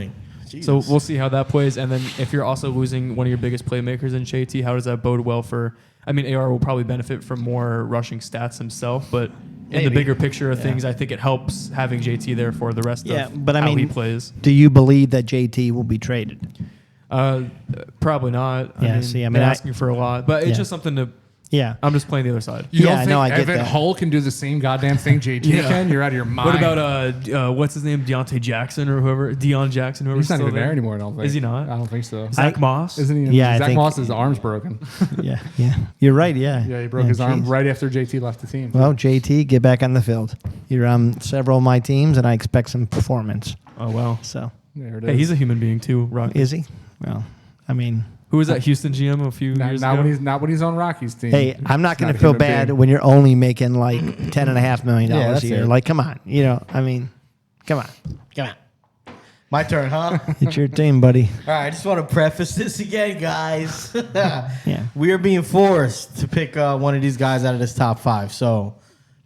So we'll see how that plays. And then if you're also losing one of your biggest playmakers in JT, how does that bode well for... I mean, AR will probably benefit from more rushing stats himself, but in the bigger picture of things, I think it helps having JT there for the rest of but I how mean, he plays. Do you believe that JT will be traded? Probably not. Yeah, they're asking for a lot, but it's just something to. Yeah, I'm just playing the other side. You don't Yeah, think no, I get Evan that. Hull can do the same goddamn thing JT can? You're out of your mind. What about what's his name, Deontay Jackson or whoever, Deion Jackson, whoever's He's not still even there anymore, I don't think. Is he not? I don't think so. Zach Moss? Isn't he? Yeah, I Zach think- Moss's arm's broken. yeah. You're right. Yeah, Yeah, he broke his arm geez. right after JT left the team. Well, JT, get back on the field. You're on several of my teams, and I expect some performance. Oh wow. So, There it is. Hey, he's a human being too. Rock. is he? Well, I mean, Who was that Houston GM a few years not ago? when he's on Rocky's team. hey, I'm not He's going a to feel human bad being. when you're only making like $10.5 million Yeah, a that's year. it. Like, come on, I mean, come on, My turn, huh? it's your team, buddy. All right, I just want to preface this again, guys. Yeah. We are being forced to pick one of these guys out of this top 5. So,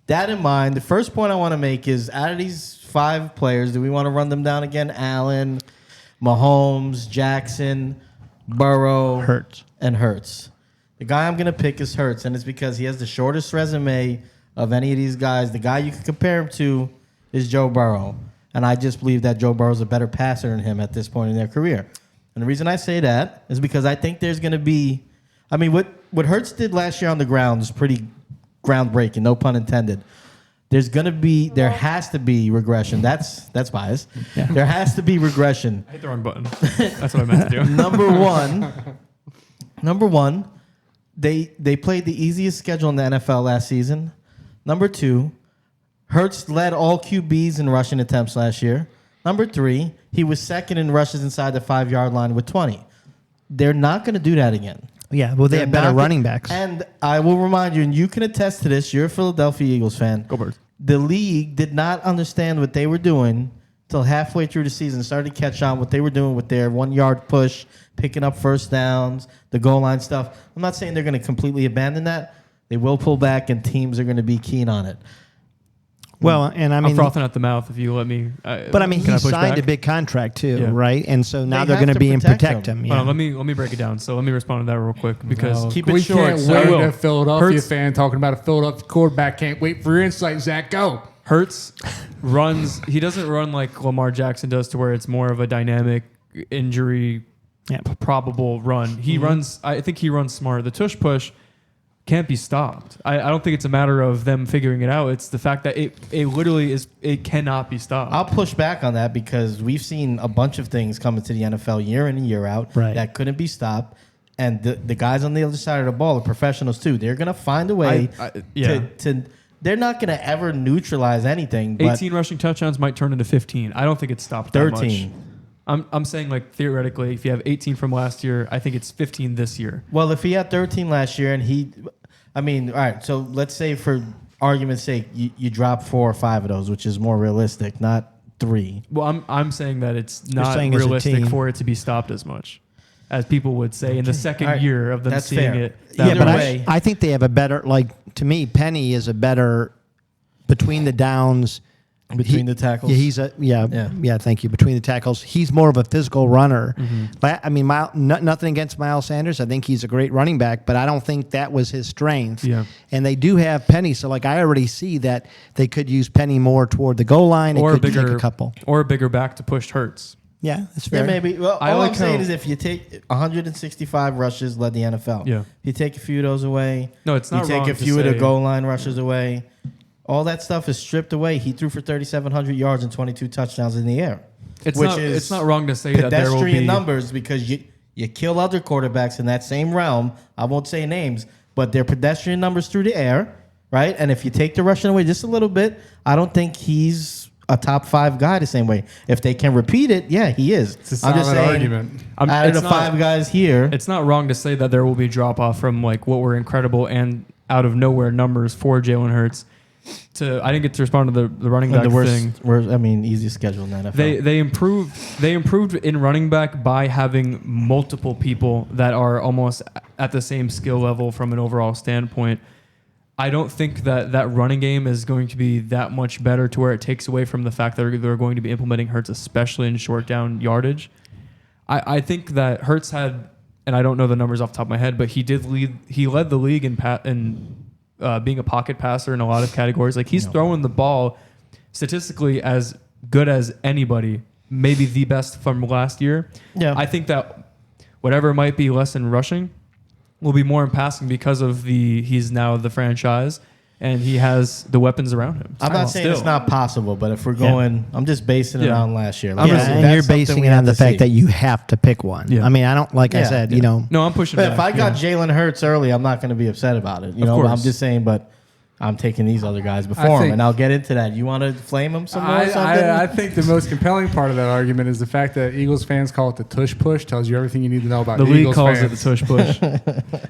that in mind, the first point I want to make is out of these 5 players, do we want to run them down again? Allen, Mahomes, Jackson, Burrow, Hurts. and Hurts. The guy I'm going to pick is Hurts, and it's because he has the shortest resume of any of these guys. The guy you can compare him to is Joe Burrow. And I just believe that Joe Burrow is a better passer than him at this point in their career. And the reason I say that is because I think there's going to be, I mean, what Hurts did last year on the ground is pretty groundbreaking, no pun intended. There has to be regression. That's bias. Yeah. There has to be regression. I hit the wrong button. That's what I meant to do. Number one, they played the easiest schedule in the NFL last season. Number 2, Hurts led all QBs in rushing attempts last year. Number 3, he was second in rushes inside the 5-yard line with 20. They're not going to do that again. Yeah, well, they They're have better not running backs. And I will remind you, and you can attest to this, you're a Philadelphia Eagles fan. Go Birds. The league did not understand what they were doing until halfway through the season, started to catch on what they were doing with their 1-yard push, picking up first downs, the goal line stuff. I'm not saying they're going to completely abandon that. They will pull back, and teams are going to be keen on it. Well, and I I'm mean, frothing at the mouth if you let me. but I mean, can he push signed back? a big contract too, Yeah. right? And so now They they're have going to to be and protect protect him. him. Hold Yeah. on, let me break it down. So let me respond to that real quick because Keep it we short, can't so wait. I will. A Philadelphia Hurts- fan talking about a Philadelphia quarterback. Can't wait for your insight, Zach. Go. Hurts runs. He doesn't run like Lamar Jackson does, to where it's more of a dynamic injury probable run. He runs. I think he runs smart. The tush push can't be stopped. I don't think it's a matter of them figuring it out. It's the fact that it literally is. It cannot be stopped. I'll push back on that because we've seen a bunch of things come into the NFL year in and year out Right. that couldn't be stopped. And the guys on the other side of the ball are professionals too. They're going to find a way to they're not going to ever neutralize anything. But 18 rushing touchdowns might turn into 15. I don't think it's stopped that 13. much. I'm saying, like, theoretically, if you have 18 from last year, I think it's 15 this year. Well, if he had 13 last year and all right, so let's say for argument's sake, you drop 4 or 5 of those, which is more realistic, not 3. Well, I'm saying that it's not saying as a realistic team. for it to be stopped as much as people would say in the second All right. year of them That's seeing fair. it. Yeah, Either but way. I think they have a better, like, to me, Penny is a better between the downs. Between the tackles? Yeah, he's Yeah. thank you. Between the tackles, he's more of a physical runner. Mm-hmm. But I mean, nothing against Miles Sanders. I think he's a great running back, but I don't think that was his strength. Yeah. And they do have Penny, so like I already see that they could use Penny more toward the goal line. Or a It could take bigger a couple. or a bigger back to push Hurts. Yeah, that's Yeah, fair. maybe. Well, I all like I'm saying how- is if you take 165 rushes led the NFL. Yeah. You take a few of those away. No, it's not You take wrong a to few of the say- goal line rushes away. All that stuff is stripped away. He threw for 3,700 yards and 22 touchdowns in the air. It's not wrong to say that there will pedestrian be numbers because you kill other quarterbacks in that same realm. I won't say names, but they're pedestrian numbers through the air, right? And if you take the rushing away just a little bit, I don't think he's a top 5 guy the same way. If they can repeat it, yeah, he is. It's a I'm just solid saying, argument. out of the 5 guys here, It's not wrong to say that there will be drop off from like what were incredible and out of nowhere numbers for Jalen Hurts. I didn't get to respond to the running back the thing. easiest schedule in the NFL. They improved in running back by having multiple people that are almost at the same skill level from an overall standpoint. I don't think that running game is going to be that much better to where it takes away from the fact that they're going to be implementing Hurts, especially in short down yardage. I think that Hurts had, and I don't know the numbers off the top of my head, but he led the league in being a pocket passer in a lot of categories. Like he's throwing the ball statistically as good as anybody, maybe the best from last year. Yeah. I think that whatever might be less in rushing will be more in passing because of he's now the franchise and he has the weapons around him. I'm not saying it's not possible, but if we're going, I'm just basing it on last year. And you're basing it on the fact that you have to pick one. Yeah. I mean, I don't, I said, No, I'm pushing But back. if I got Jalen Hurts early, I'm not going to be upset about it. Of course. I'm just saying, but I'm taking these other guys before him, and I'll get into that. You want to flame him some more or something? I think the most compelling part of that argument is the fact that Eagles fans call it the tush push. Tells you everything you need to know about the the league Eagles calls fans. it the tush push.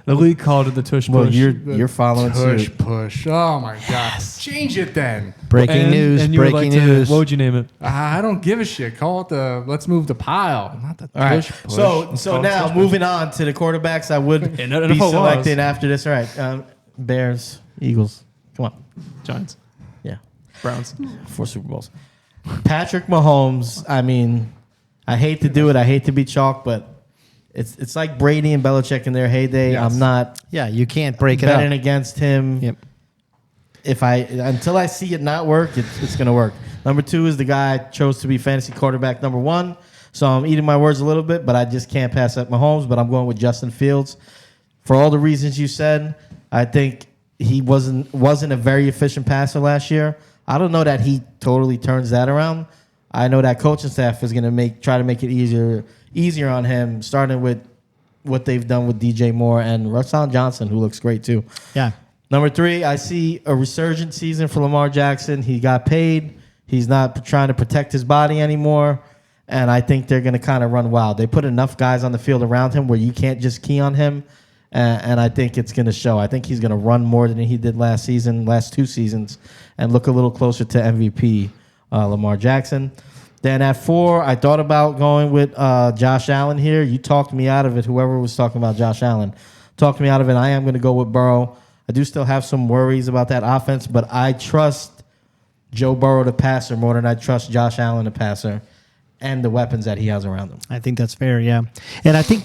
The league called it the tush push. Well, you're following tush suit. push. Oh my God! Change it then. breaking news, and you would breaking like to- news. What would you name it? I don't give a shit. Call it the let's move the pile, not the All right. tush push. So now moving on to the quarterbacks, I would In be NFL laws. selected after this. All right, Bears, Eagles. Come on, Giants, yeah, Browns. 4 Super Bowls. Patrick Mahomes. I mean, I hate to do it. I hate to be chalk, but it's like Brady and Belichick in their heyday. Yes. I'm not Yeah, you can't break it betting up. against him. Yep. Until I see it not work, it's going to work. Number 2 is the guy I chose to be fantasy quarterback number 1. So I'm eating my words a little bit, but I just can't pass up Mahomes. But I'm going with Justin Fields for all the reasons you said. I think he wasn't a very efficient passer last year. I don't know that he totally turns that around. I know that coaching staff is going to try to make it easier on him, starting with what they've done with DJ Moore and Rashawn Johnson, who looks great too. Yeah. Number 3, I see a resurgent season for Lamar Jackson. He got paid. He's not trying to protect his body anymore. And I think they're going to kind of run wild. They put enough guys on the field around him where you can't just key on him. And I think it's going to show. I think he's going to run more than he did last 2 seasons, and look a little closer to MVP Lamar Jackson. Then at 4, I thought about going with Josh Allen here. You talked me out of it. Whoever was talking about Josh Allen talked me out of it. I am going to go with Burrow. I do still have some worries about that offense, but I trust Joe Burrow, the passer, more than I trust Josh Allen, the passer, and the weapons that he has around him. I think that's fair, yeah. And I think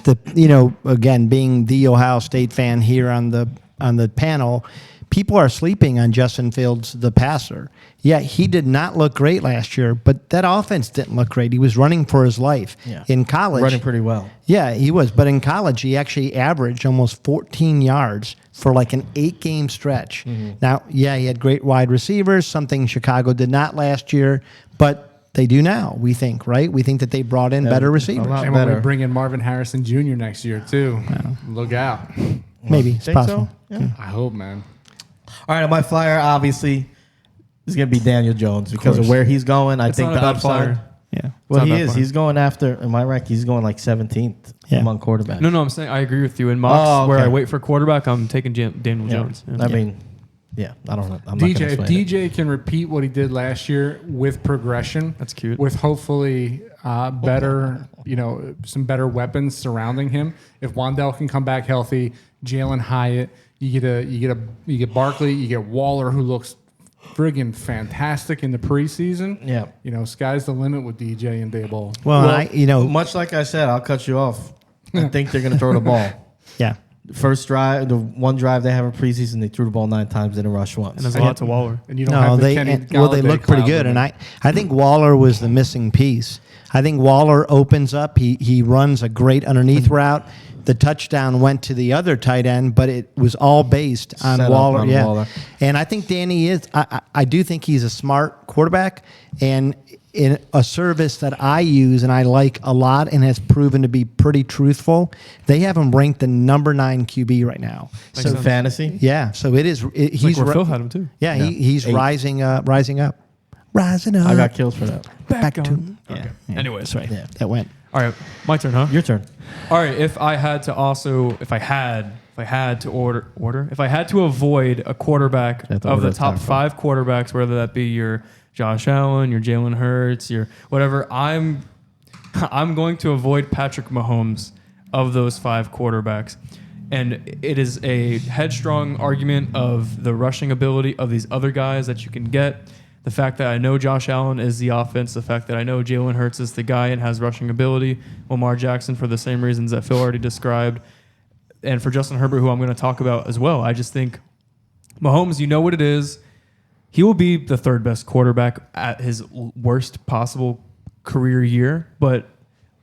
again, being the Ohio State fan here on the panel, people are sleeping on Justin Fields, the passer. Yeah, he did not look great last year, but that offense didn't look great. He was running for his life. Yeah. In college. Running pretty well. Yeah, he was. But in college, he actually averaged almost 14 yards for like an 8-game stretch. Mm-hmm. Now, yeah, he had great wide receivers, something Chicago did not last year, but they do now, we think, right? We think that they brought in better receivers. and when we bring in Marvin Harrison Jr. next year too, look out. Maybe. It's Think possible. so? Yeah. I hope, man. All right, on my flyer, obviously, is going to be Daniel Jones because of where he's going. I It's think not a the bad upside. flyer. Yeah. Well, not he that is. far. He's going after, am I right? He's going like 17th among quarterbacks. No, I'm saying I agree with you. In mocks where okay. I wait for quarterback, I'm taking Daniel Yeah. Jones. Yeah. I mean, yeah, I don't know. I'm DJ, not if gonna explain it. DJ can repeat what he did last year with progression, That's cute. With hopefully better, some better weapons surrounding him. If Wandell can come back healthy, Jalen Hyatt, you get Barkley, you get Waller, who looks friggin' fantastic in the preseason. Yeah. Sky's the limit with DJ and Daboll. Well, much like I said, I'll cut you off. I think they're going to throw the ball. yeah. First drive, the one drive they have in preseason, they threw the ball 9 times, didn't rush once. And there's a lot to Waller. And you don't No, have the they Kenny they Galladay look pretty cloud good, and limit. I think Waller was the missing piece. I think Waller opens up. He runs a great underneath route. The touchdown went to the other tight end, but it was all based on Set up Waller. on Yeah, Waller. and I think Danny is. I do think he's a smart quarterback, and in a service that I use and I like a lot, and has proven to be pretty truthful. They have him ranked the number 9 QB right now. So fantasy? Yeah, so it is. He's He's like where Phil had him too. yeah, he's 8. rising up. Rising up. I got kills for that. back to on. yeah. Anyways. That's right. Yeah. That went. All right, my turn, huh? Your turn. All right, if I had to avoid a quarterback I thought of we the were top talking 5 quarterbacks, whether that be your Josh Allen, your Jalen Hurts, your whatever, I'm going to avoid Patrick Mahomes of those 5 quarterbacks. And it is a headstrong argument of the rushing ability of these other guys that you can get. The fact that I know Josh Allen is the offense, the fact that I know Jalen Hurts is the guy and has rushing ability, Lamar Jackson for the same reasons that Phil already described, and for Justin Herbert, who I'm going to talk about as well. I just think Mahomes, you know what it is. He will be the third best quarterback at his worst possible career year. But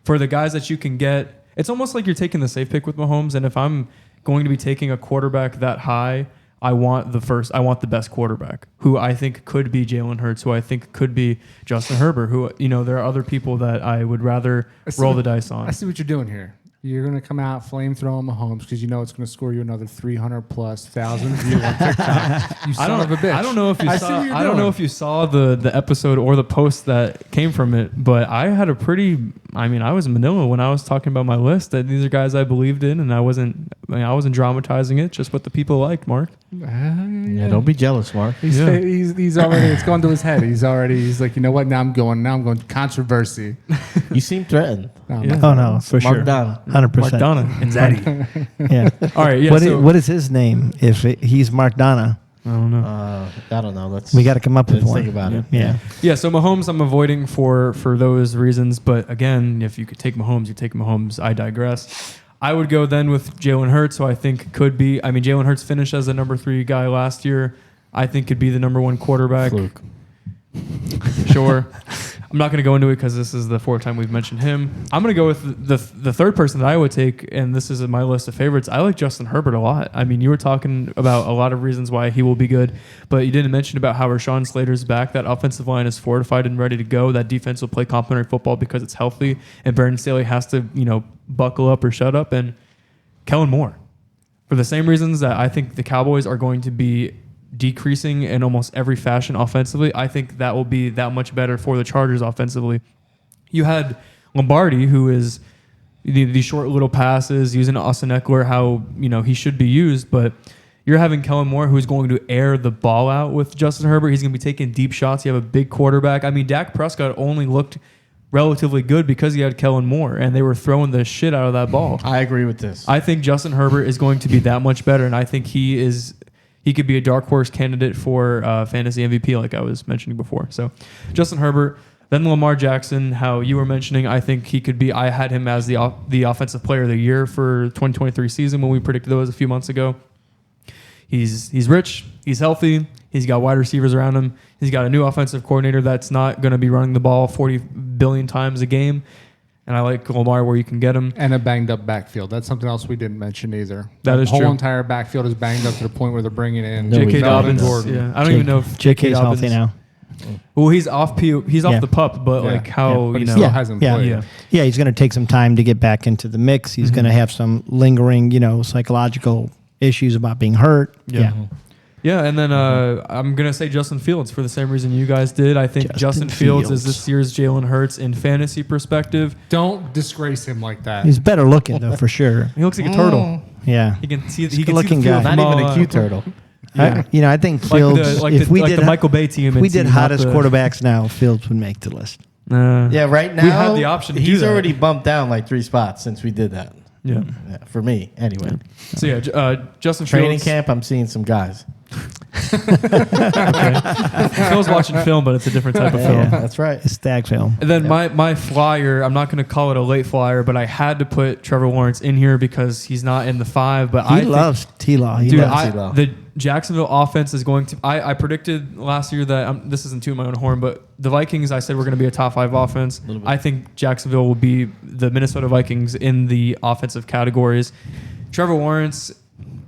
for the guys that you can get, it's almost like you're taking the safe pick with Mahomes. And if I'm going to be taking a quarterback that high, I want the best quarterback, who I think could be Jalen Hurts, who I think could be Justin Herbert, who, there are other people that I would rather roll the dice on. I see what you're doing here. You're going to come out flamethrowing Mahomes because you know it's going to score you another 300,000+ views on TikTok. You son of a bitch. I don't know if you saw. I don't know if you saw the episode or the post that came from it, but I had a pretty. I mean, I was Manila when I was talking about my list. That these are guys I believed in, and I wasn't dramatizing it. Just what the people liked, Mark. Yeah, don't be jealous, Mark. He's already. It's gone to his head. He's like, you know what? Now I'm going controversy. You seem threatened. Oh no, for Mark sure. Donna. 100%. Mark Donna and Zaddy. Yeah. All right. Yeah. What is his name? If he's Mark Donna, I don't know. I don't know. We got to come up with one. Think about it. Yeah. Yeah. So Mahomes, I'm avoiding for those reasons. But again, if you could take Mahomes, you take Mahomes. I digress. I would go then with Jalen Hurts, who I think could be. I mean, Jalen Hurts finished as the number 3 guy last year. I think could be the number 1 quarterback. Fluke. Sure. I'm not going to go into it because this is the 4th time we've mentioned him. I'm going to go with the third person that I would take, and this is in my list of favorites. I like Justin Herbert a lot. I mean, you were talking about a lot of reasons why he will be good, but you didn't mention about how Rashawn Slater's back. That offensive line is fortified and ready to go. That defense will play complementary football because it's healthy, and Brandon Staley has to, buckle up or shut up. And Kellen Moore, for the same reasons that I think the Cowboys are going to be decreasing in almost every fashion offensively, I think that will be that much better for the Chargers offensively. You had Lombardi, who is the short little passes, using Austin Eckler how he should be used, but you're having Kellen Moore, who's going to air the ball out with Justin Herbert. He's going to be taking deep shots. You have a big quarterback. I mean, Dak Prescott only looked relatively good because he had Kellen Moore, and they were throwing the shit out of that ball. I agree with this. I think Justin Herbert is going to be that much better, and I think he could be a dark horse candidate for fantasy MVP, like I was mentioning before. So Justin Herbert, then Lamar Jackson, how you were mentioning, I think he could be. I had him as the offensive player of the year for 2023 season when we predicted those a few months ago. He's rich, he's healthy, he's got wide receivers around him, he's got a new offensive coordinator that's not going to be running the ball 40 billion times a game. And I like Lamar where you can get him. And a banged up backfield. That's something else we didn't mention either. That is true. The whole true. entire backfield is banged up to the point where they're bringing in J.K. Dobbins. Gordon. Yeah, I don't even know if J.K.'s healthy now. Well, he's off the pup, but like how but he you know. still hasn't played. Yeah, he's going to take some time to get back into the mix. He's going to have some lingering, psychological issues about being hurt. Yeah, and then I'm going to say Justin Fields for the same reason you guys did. I think Justin Fields is this year's Jalen Hurts in fantasy perspective. Don't disgrace him like that. He's better looking, though, for sure. He looks like a turtle. Yeah. He can see He's the looking field guy. from, Not even a cute turtle. Yeah. I think Fields, if we did the Michael Bay team, we did hottest quarterbacks now, Fields would make the list. Yeah, right now we had the option to do he's that. already bumped down like 3 spots since we did that. Yeah. For me, anyway. So Justin Training Fields. camp, I'm seeing some guys. Phil's watching film, but it's a different type of film. Yeah. That's right. It's stag film. And then my flyer, I'm not going to call it a late flyer, but I had to put Trevor Lawrence in here because he's not in the 5. But He loves T-Law. The Jacksonville offense is going to. I predicted last year that this isn't tooting my own horn, but the Vikings, I said we're going to be a top 5 offense. I think Jacksonville will be the Minnesota Vikings in the offensive categories. Trevor Lawrence,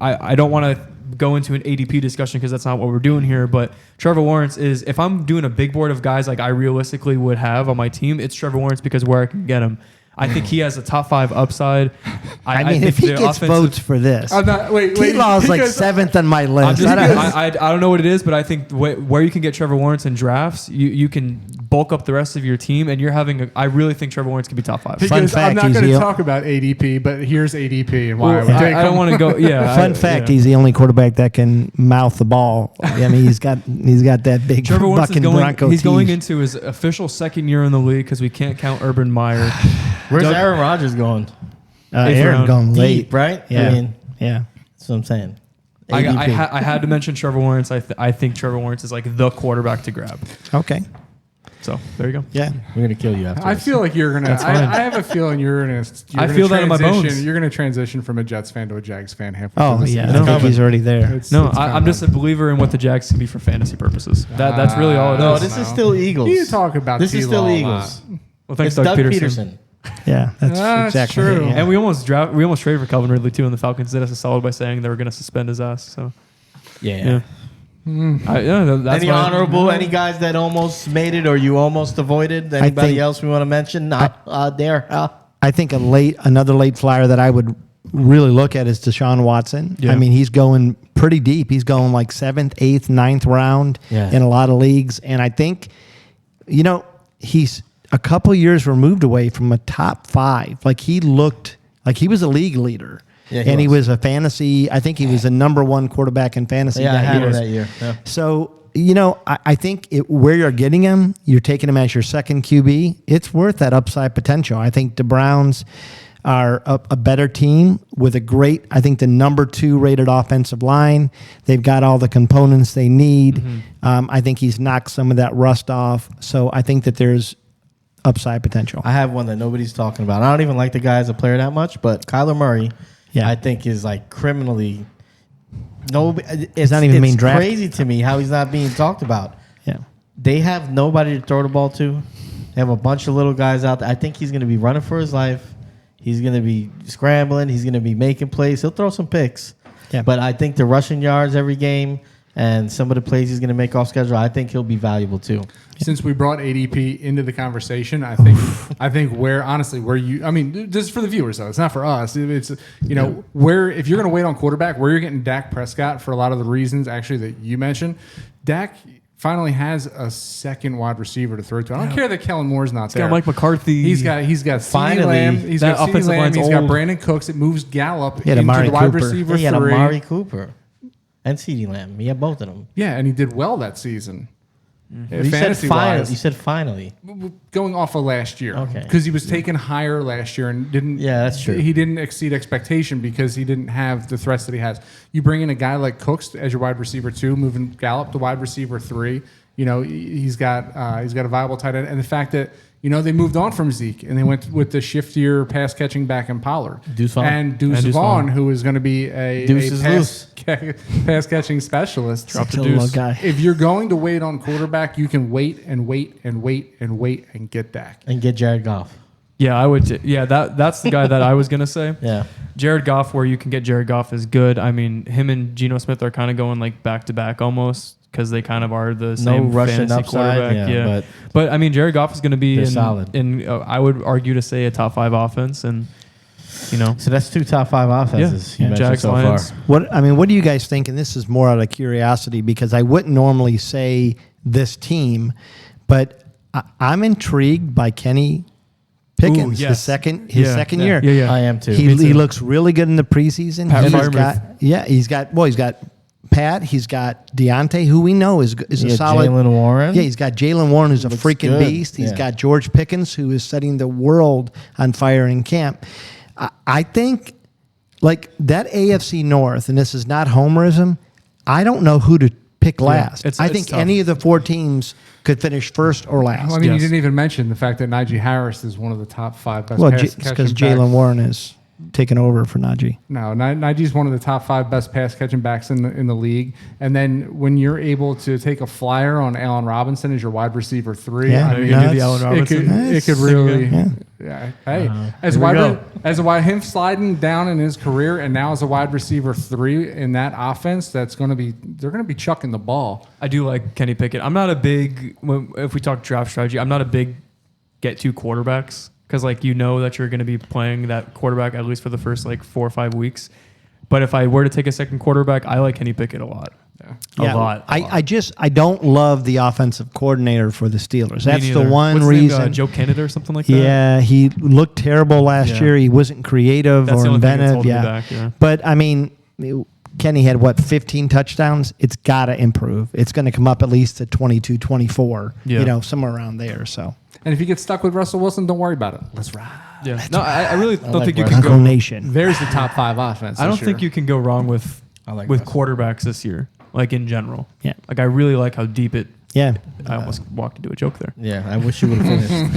I don't want to go into an ADP discussion because that's not what we're doing here, but Trevor Lawrence is, if I'm doing a big board of guys like I realistically would have on my team, it's Trevor Lawrence because where I can get him. I think he has a top 5 upside. I mean, if he gets votes for this, T-Law is like 7th on my list. I don't know what it is, but I think where you can get Trevor Lawrence in drafts, you can bulk up the rest of your team, and you're having. I really think Trevor Lawrence can be top 5. Fun fact, I'm not going to talk about ADP, but here's ADP and why I would take him. I don't want to go. Yeah. Fun fact: he's the only quarterback that can mouth the ball. I mean, he's got that big Trevor Lawrence bucking Bronco. He's going into his official 2nd year in the league because we can't count Urban Meyer. Where's Aaron Rodgers going? Aaron going late, deep, right? Yeah, I mean, yeah. That's what I'm saying. I had to mention Trevor Lawrence. I think Trevor Lawrence is like the quarterback to grab. Okay. So there you go. Yeah. We're gonna kill you after. I this. feel like you're gonna. fine. I have a feeling you're gonna. I feel that in my bones. You're gonna transition from a Jets fan to a Jags fan halfway. Oh through this yeah, I season. think he's already there. No, It's I'm coming. just a believer in what the Jags can be for fantasy purposes. That's really all it is. No, this is still Eagles. You talk about This is still T-Law a Eagles. lot. Well, thanks, It's Doug Peterson. Yeah, that's That's exactly true. it, yeah. And we almost traded for Calvin Ridley too, and the Falcons did us a solid by saying they were going to suspend his ass. So Yeah. that's Any why- honorable? Any guys that almost made it or you almost avoided? Anybody think- else we want to mention? There. I think another late flyer that I would really look at is Deshaun Watson. Yeah. I mean, he's going pretty deep. He's going like 7th, 8th, 9th round Yeah. in a lot of leagues. And I think, he's a couple years removed away from a top 5. Like he looked like he was a league leader. Yeah, and he was. was a fantasy. I think he was the number 1 quarterback in fantasy Yeah, I that had year. him that year. Yeah. So, I think where you're getting him, you're taking him as your second QB. It's worth that upside potential. I think the Browns are a better team with I think the number 2 rated offensive line. They've got all the components they need. I think he's knocked some of that rust off. So I think that there's upside potential. I have one that nobody's talking about. I don't even like the guy as a player that much, but Kyler Murray, Yeah. I think is like criminally. No, He's not even being drafted. crazy to me how he's not being talked about. Yeah. They have nobody to throw the ball to. They have a bunch of little guys out there. I think he's going to be running for his life. He's going to be scrambling. He's going to be making plays. He'll throw some picks. Yeah. But I think the rushing yards every game and some of the plays he's going to make off schedule, I think he'll be valuable too. Since we brought ADP into the conversation, I think this is for the viewers though. It's not for us. It's where if you're going to wait on quarterback, where you're getting Dak Prescott for a lot of the reasons actually that you mentioned, Dak finally has a second wide receiver to throw to. I don't care that Kellen Moore's not there. got Mike McCarthy. He's got CeeDee Finally, Lamb. He's that got CeeDee offensive Lamb. line's He's got old. Brandon Cooks. It moves Gallup He had into Amari the wide Cooper. receiver He had 3. Amari Cooper and CeeDee Lamb. He had both of them. Yeah, and he did well that season. You said finally. You said finally. Going off of last year, Okay. because he was taken higher last year and didn't. Yeah, that's true. He didn't exceed expectation because he didn't have the threats that he has. You bring in a guy like Cooks as your wide receiver 2, moving Gallup to wide receiver 3. He's got a viable tight end, and the fact that they moved on from Zeke and they went with the shiftier pass catching back in Pollard Deuce Vaughn. and Deuce Deuce Vaughn, Vaughn. who is going to be a Deuce is pass catching specialist. Drop the Such a little deuce. guy. If you're going to wait on quarterback, you can wait and wait and wait and wait and get Dak. And get Jared Goff. Yeah, I would. Yeah, that's the guy that I was gonna say. Yeah. Jared Goff, where you can get Jared Goff is good. I mean, him and Geno Smith are kind of going like back to back almost because they kind of are the same rushing fantasy upside, quarterback. yeah, But I mean, Jared Goff is going to be They're solid. I would argue to say a top 5 offense, and So that's 2 top 5 offenses you mentioned Jags, so Lions. far. What do you guys think? And this is more out of curiosity because I wouldn't normally say this team, but I'm intrigued by Kenny Pickens, Ooh, his yes. second Yeah. year. Yeah. I am too. He looks really good in the preseason. Pat He's Freiermuth. got Pat. He's got Deontay, who we know is a solid. Jalen Warren. Yeah, he's got Jalen Warren, who's a Looks freaking good. beast. He's Yeah. got George Pickens, who is setting the world on fire in camp. I think like that AFC North, and this is not homerism. I don't know who to pick last. it's- I it's think tough. any of the 4 teams could finish first or last. Well, I mean, Yes. you didn't even mention the fact that Najee Harris is one of the top 5 best Well, pass it's catching because backs. Jalen Warren is taking over for Najee. No, Najee's one of the top 5 best pass catching backs in the league. And then when you're able to take a flyer on Allen Robinson as your wide receiver 3, Yeah, I mean, you can do the that's- Allen Robinson. it could really. Yeah. Yeah. Hey, him sliding down in his career, and now as a wide receiver 3 in that offense, they're going to be chucking the ball. I do like Kenny Pickett. I'm not a big, if we talk draft strategy, I'm not a big get 2 quarterbacks because that you're going to be playing that quarterback at least for the first 4 or 5 weeks. But if I were to take a second quarterback, I like Kenny Pickett a lot. Yeah, A lot. I don't love the offensive coordinator for the Steelers. That's the neither. one What's his name, reason. Joe Kennedy or something like that? Yeah, he looked terrible last Yeah. year. He wasn't creative That's or the only thing that's inventive. holding me Yeah. back, yeah. But I mean, Kenny had 15 touchdowns. It's got to improve. It's going to come up at least to 22, 24, Yeah. somewhere around there. So And if you get stuck with Russell Wilson, don't worry about it. Let's ride. Yeah. No, I really don't like think you Russ. can Uncle go. Nation. There's the top 5 offense. I don't this think year. you can go wrong with I like with Russ. quarterbacks this year, in general. Yeah. I really like how deep it Yeah. I almost walked into a joke there. Yeah, I wish you would have finished.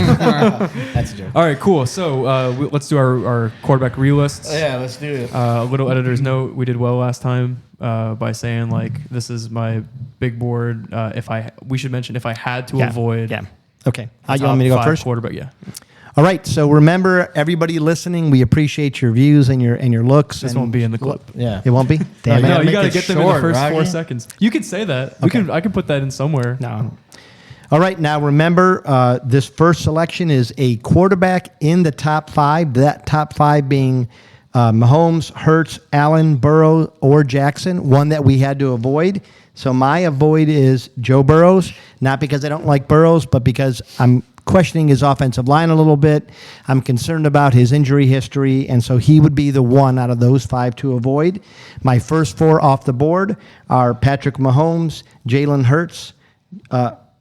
That's a joke. All right, cool. So let's do our quarterback re-lists. Yeah, let's do it. A little editor's note. We did well last time by saying, like, this is my big board. We should mention if I had to avoid. Yeah. Okay. You want me to go first? Quarterback, yeah. All right. So remember, everybody listening, we appreciate your views and your looks. This won't be in the clip. Yeah. It won't be? Damn it. No, you make got to it get them in short, the first Rocky. 4 seconds. You could say that. I can put that in somewhere. No. All right. Now, remember, this first selection is a quarterback in the top 5. That top 5 being Mahomes, Hurts, Allen, Burrow, or Jackson, one that we had to avoid. So my avoid is Joe Burrows, not because I don't like Burrows, but because I'm questioning his offensive line a little bit. I'm concerned about his injury history, and so he would be the one out of those 5 to avoid. My first 4 off the board are Patrick Mahomes, Jalen Hurts,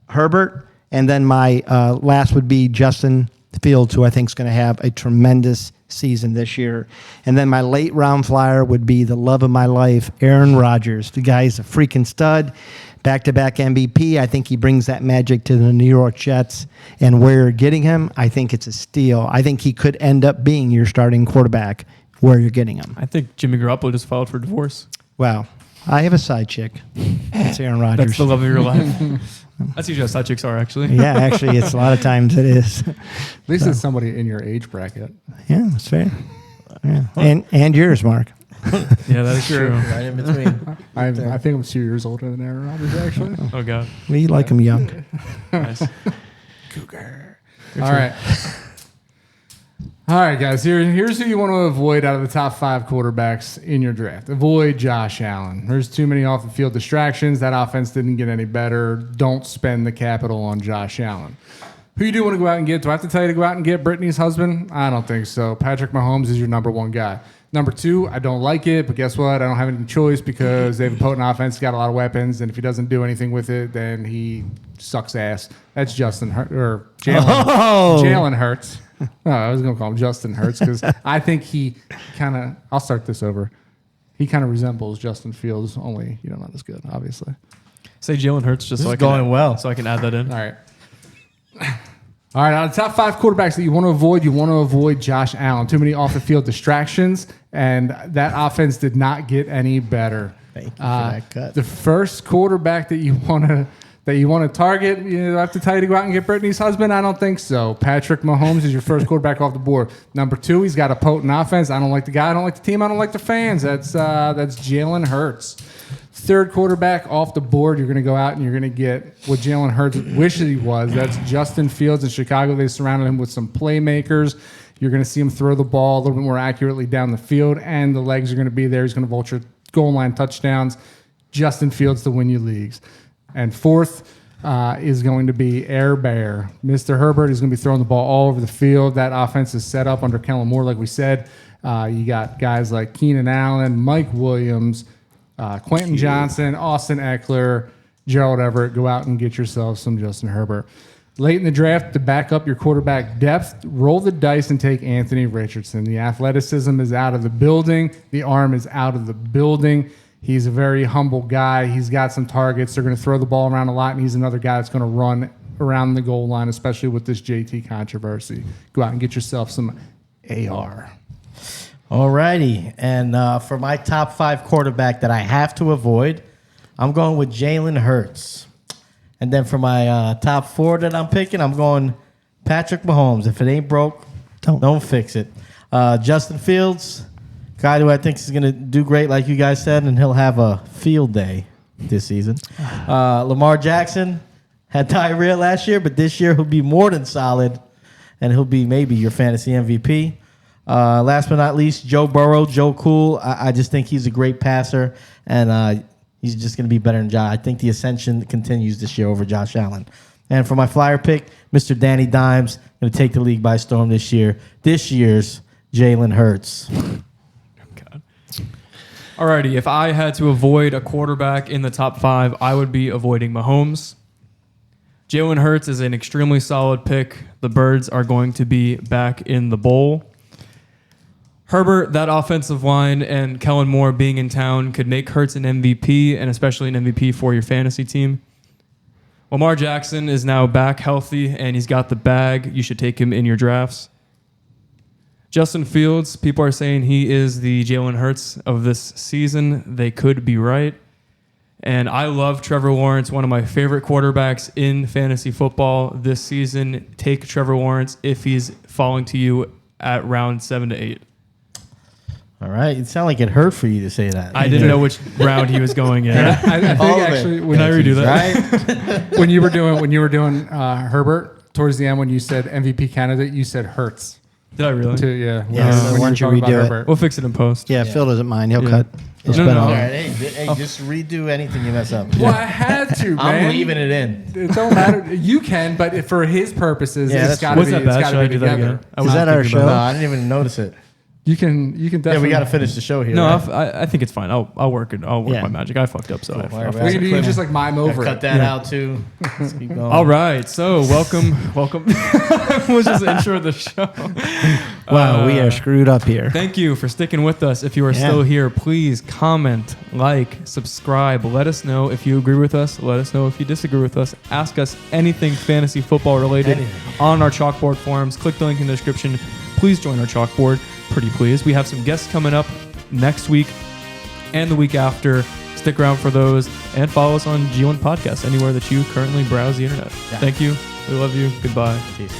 Herbert, and then my last would be Justin Fields, who I think is going to have a tremendous season this year. And then my late round flyer would be the love of my life, Aaron Rodgers. The guy's a freaking stud. Back-to-back MVP. I think he brings that magic to the New York Jets. And where you're getting him, I think it's a steal. I think he could end up being your starting quarterback where you're getting him. I think Jimmy Garoppolo just filed for divorce. Wow. I have a side chick. It's Aaron Rodgers. That's the love of your life. That's usually how side chicks are, actually. Yeah, actually, it's a lot of times it is. At least it's somebody in your age bracket. Yeah, that's fair. Yeah. And yours, Mark. Yeah, that is true. Right in between. I think I'm 2 years older than Aaron Rodgers, actually. Oh, God. We like him young. Nice. Cougar. All right. All right, guys. Here's who you want to avoid out of the top 5 quarterbacks in your draft. Avoid Josh Allen. There's too many off the field distractions. That offense didn't get any better. Don't spend the capital on Josh Allen. Who you do want to go out and get? Do I have to tell you to go out and get Brittany's husband? I don't think so. Patrick Mahomes is your number 1 guy. Number 2, I don't like it, but guess what? I don't have any choice because they have a potent offense. He's got a lot of weapons, and if he doesn't do anything with it, then he sucks ass. That's Jalen Hurts. Oh, I was going to call him Justin Hurts because I think he kind of – I'll start this over. He kind of resembles Justin Fields, only not as good, obviously. Say Jalen Hurts just so I can so I can add that in. All right. All right, out of the top 5 quarterbacks that you want to avoid Josh Allen. Too many off-the-field distractions, and that offense did not get any better. Thank you for that cut. The first quarterback that you want to target, I have to tell you to go out and get Brittany's husband? I don't think so. Patrick Mahomes is your first quarterback off the board. Number 2, he's got a potent offense. I don't like the guy. I don't like the team. I don't like the fans. That's Jalen Hurts. Third quarterback off the board, you're going to go out and you're going to get what Jalen Hurts wishes he was. That's Justin Fields in Chicago. They surrounded him with some playmakers. You're going to see him throw the ball a little bit more accurately down the field, and the legs are going to be there. He's going to vulture goal line touchdowns. Justin Fields to win you leagues. And fourth is going to be Air Bear. Mr. Herbert is going to be throwing the ball all over the field. That offense is set up under Kellen Moore, like we said. You got guys like Keenan Allen, Mike Williams, Quentin Johnson, Austin Eckler, Gerald Everett. Go out and get yourself some Justin Herbert. Late in the draft, to back up your quarterback depth, roll the dice and take Anthony Richardson. The athleticism is out of the building. The arm is out of the building. He's a very humble guy. He's got some targets. They're going to throw the ball around a lot, and he's another guy that's going to run around the goal line, especially with this JT controversy. Go out and get yourself some AR. All righty. And for my top 5 quarterback that I have to avoid, I'm going with Jalen Hurts. And then for my top 4 that I'm picking, I'm going Patrick Mahomes. If it ain't broke, don't fix it. Justin Fields, guy who I think is going to do great, like you guys said, and he'll have a field day this season. Lamar Jackson had diarrhea last year, but this year he'll be more than solid, and he'll be maybe your fantasy MVP. Last but not least, Joe Burrow, Joe Cool. I just think he's a great passer, and he's just going to be better than Josh. I think the ascension continues this year over Josh Allen. And for my flyer pick, Mr. Danny Dimes, going to take the league by storm this year. This year's Jalen Hurts. God. Alrighty, if I had to avoid a quarterback in the top 5, I would be avoiding Mahomes. Jalen Hurts is an extremely solid pick. The Birds are going to be back in the bowl. Herbert, that offensive line, and Kellen Moore being in town could make Hurts an MVP, and especially an MVP for your fantasy team. Lamar Jackson is now back healthy, and he's got the bag. You should take him in your drafts. Justin Fields, people are saying he is the Jalen Hurts of this season. They could be right. And I love Trevor Lawrence, one of my favorite quarterbacks in fantasy football this season. Take Trevor Lawrence if he's falling to you at round 7 to 8. All right. It sounded like it hurt for you to say that. I didn't know which round he was going in. I think All of actually, it. when Can I redo that? when you were doing Herbert towards the end, when you said MVP candidate, you said Hurts. Did I really? Yeah. Yeah, when why don't you talking about redo it? Herbert. We'll fix it in post. Yeah, Phil doesn't mind. He'll Yeah. cut. He'll No, spend no. all All the- right. Hey, just redo anything you mess up. Well, I had to, man. I'm leaving it in. It don't matter. You can, but for his purposes, Yeah, it's that's got to What's be. that It's bad? got Should to I be do that together. again? I was that our thinking show? about No, I didn't even notice it. You can definitely. Yeah, we got to finish the show here. No, right? I think it's fine. I'll work it. I'll work Yeah. my magic. I fucked up, so Cool. I All right, We can do just like mime over cut it. that out too. Let's keep going. All right, so welcome. We'll just intro the show. Wow, we are screwed up here. Thank you for sticking with us. If you are Yeah. still here, please comment, like, subscribe. Let us know if you agree with us. Let us know if you disagree with us. Ask us anything fantasy football related on our chalkboard forums. Click the link in the description. Please join our chalkboard. Pretty please. We have some guests coming up next week and the week after. Stick around for those and follow us on G1 Podcast anywhere that you currently browse the internet. Thank you. We love you. Goodbye. Peace.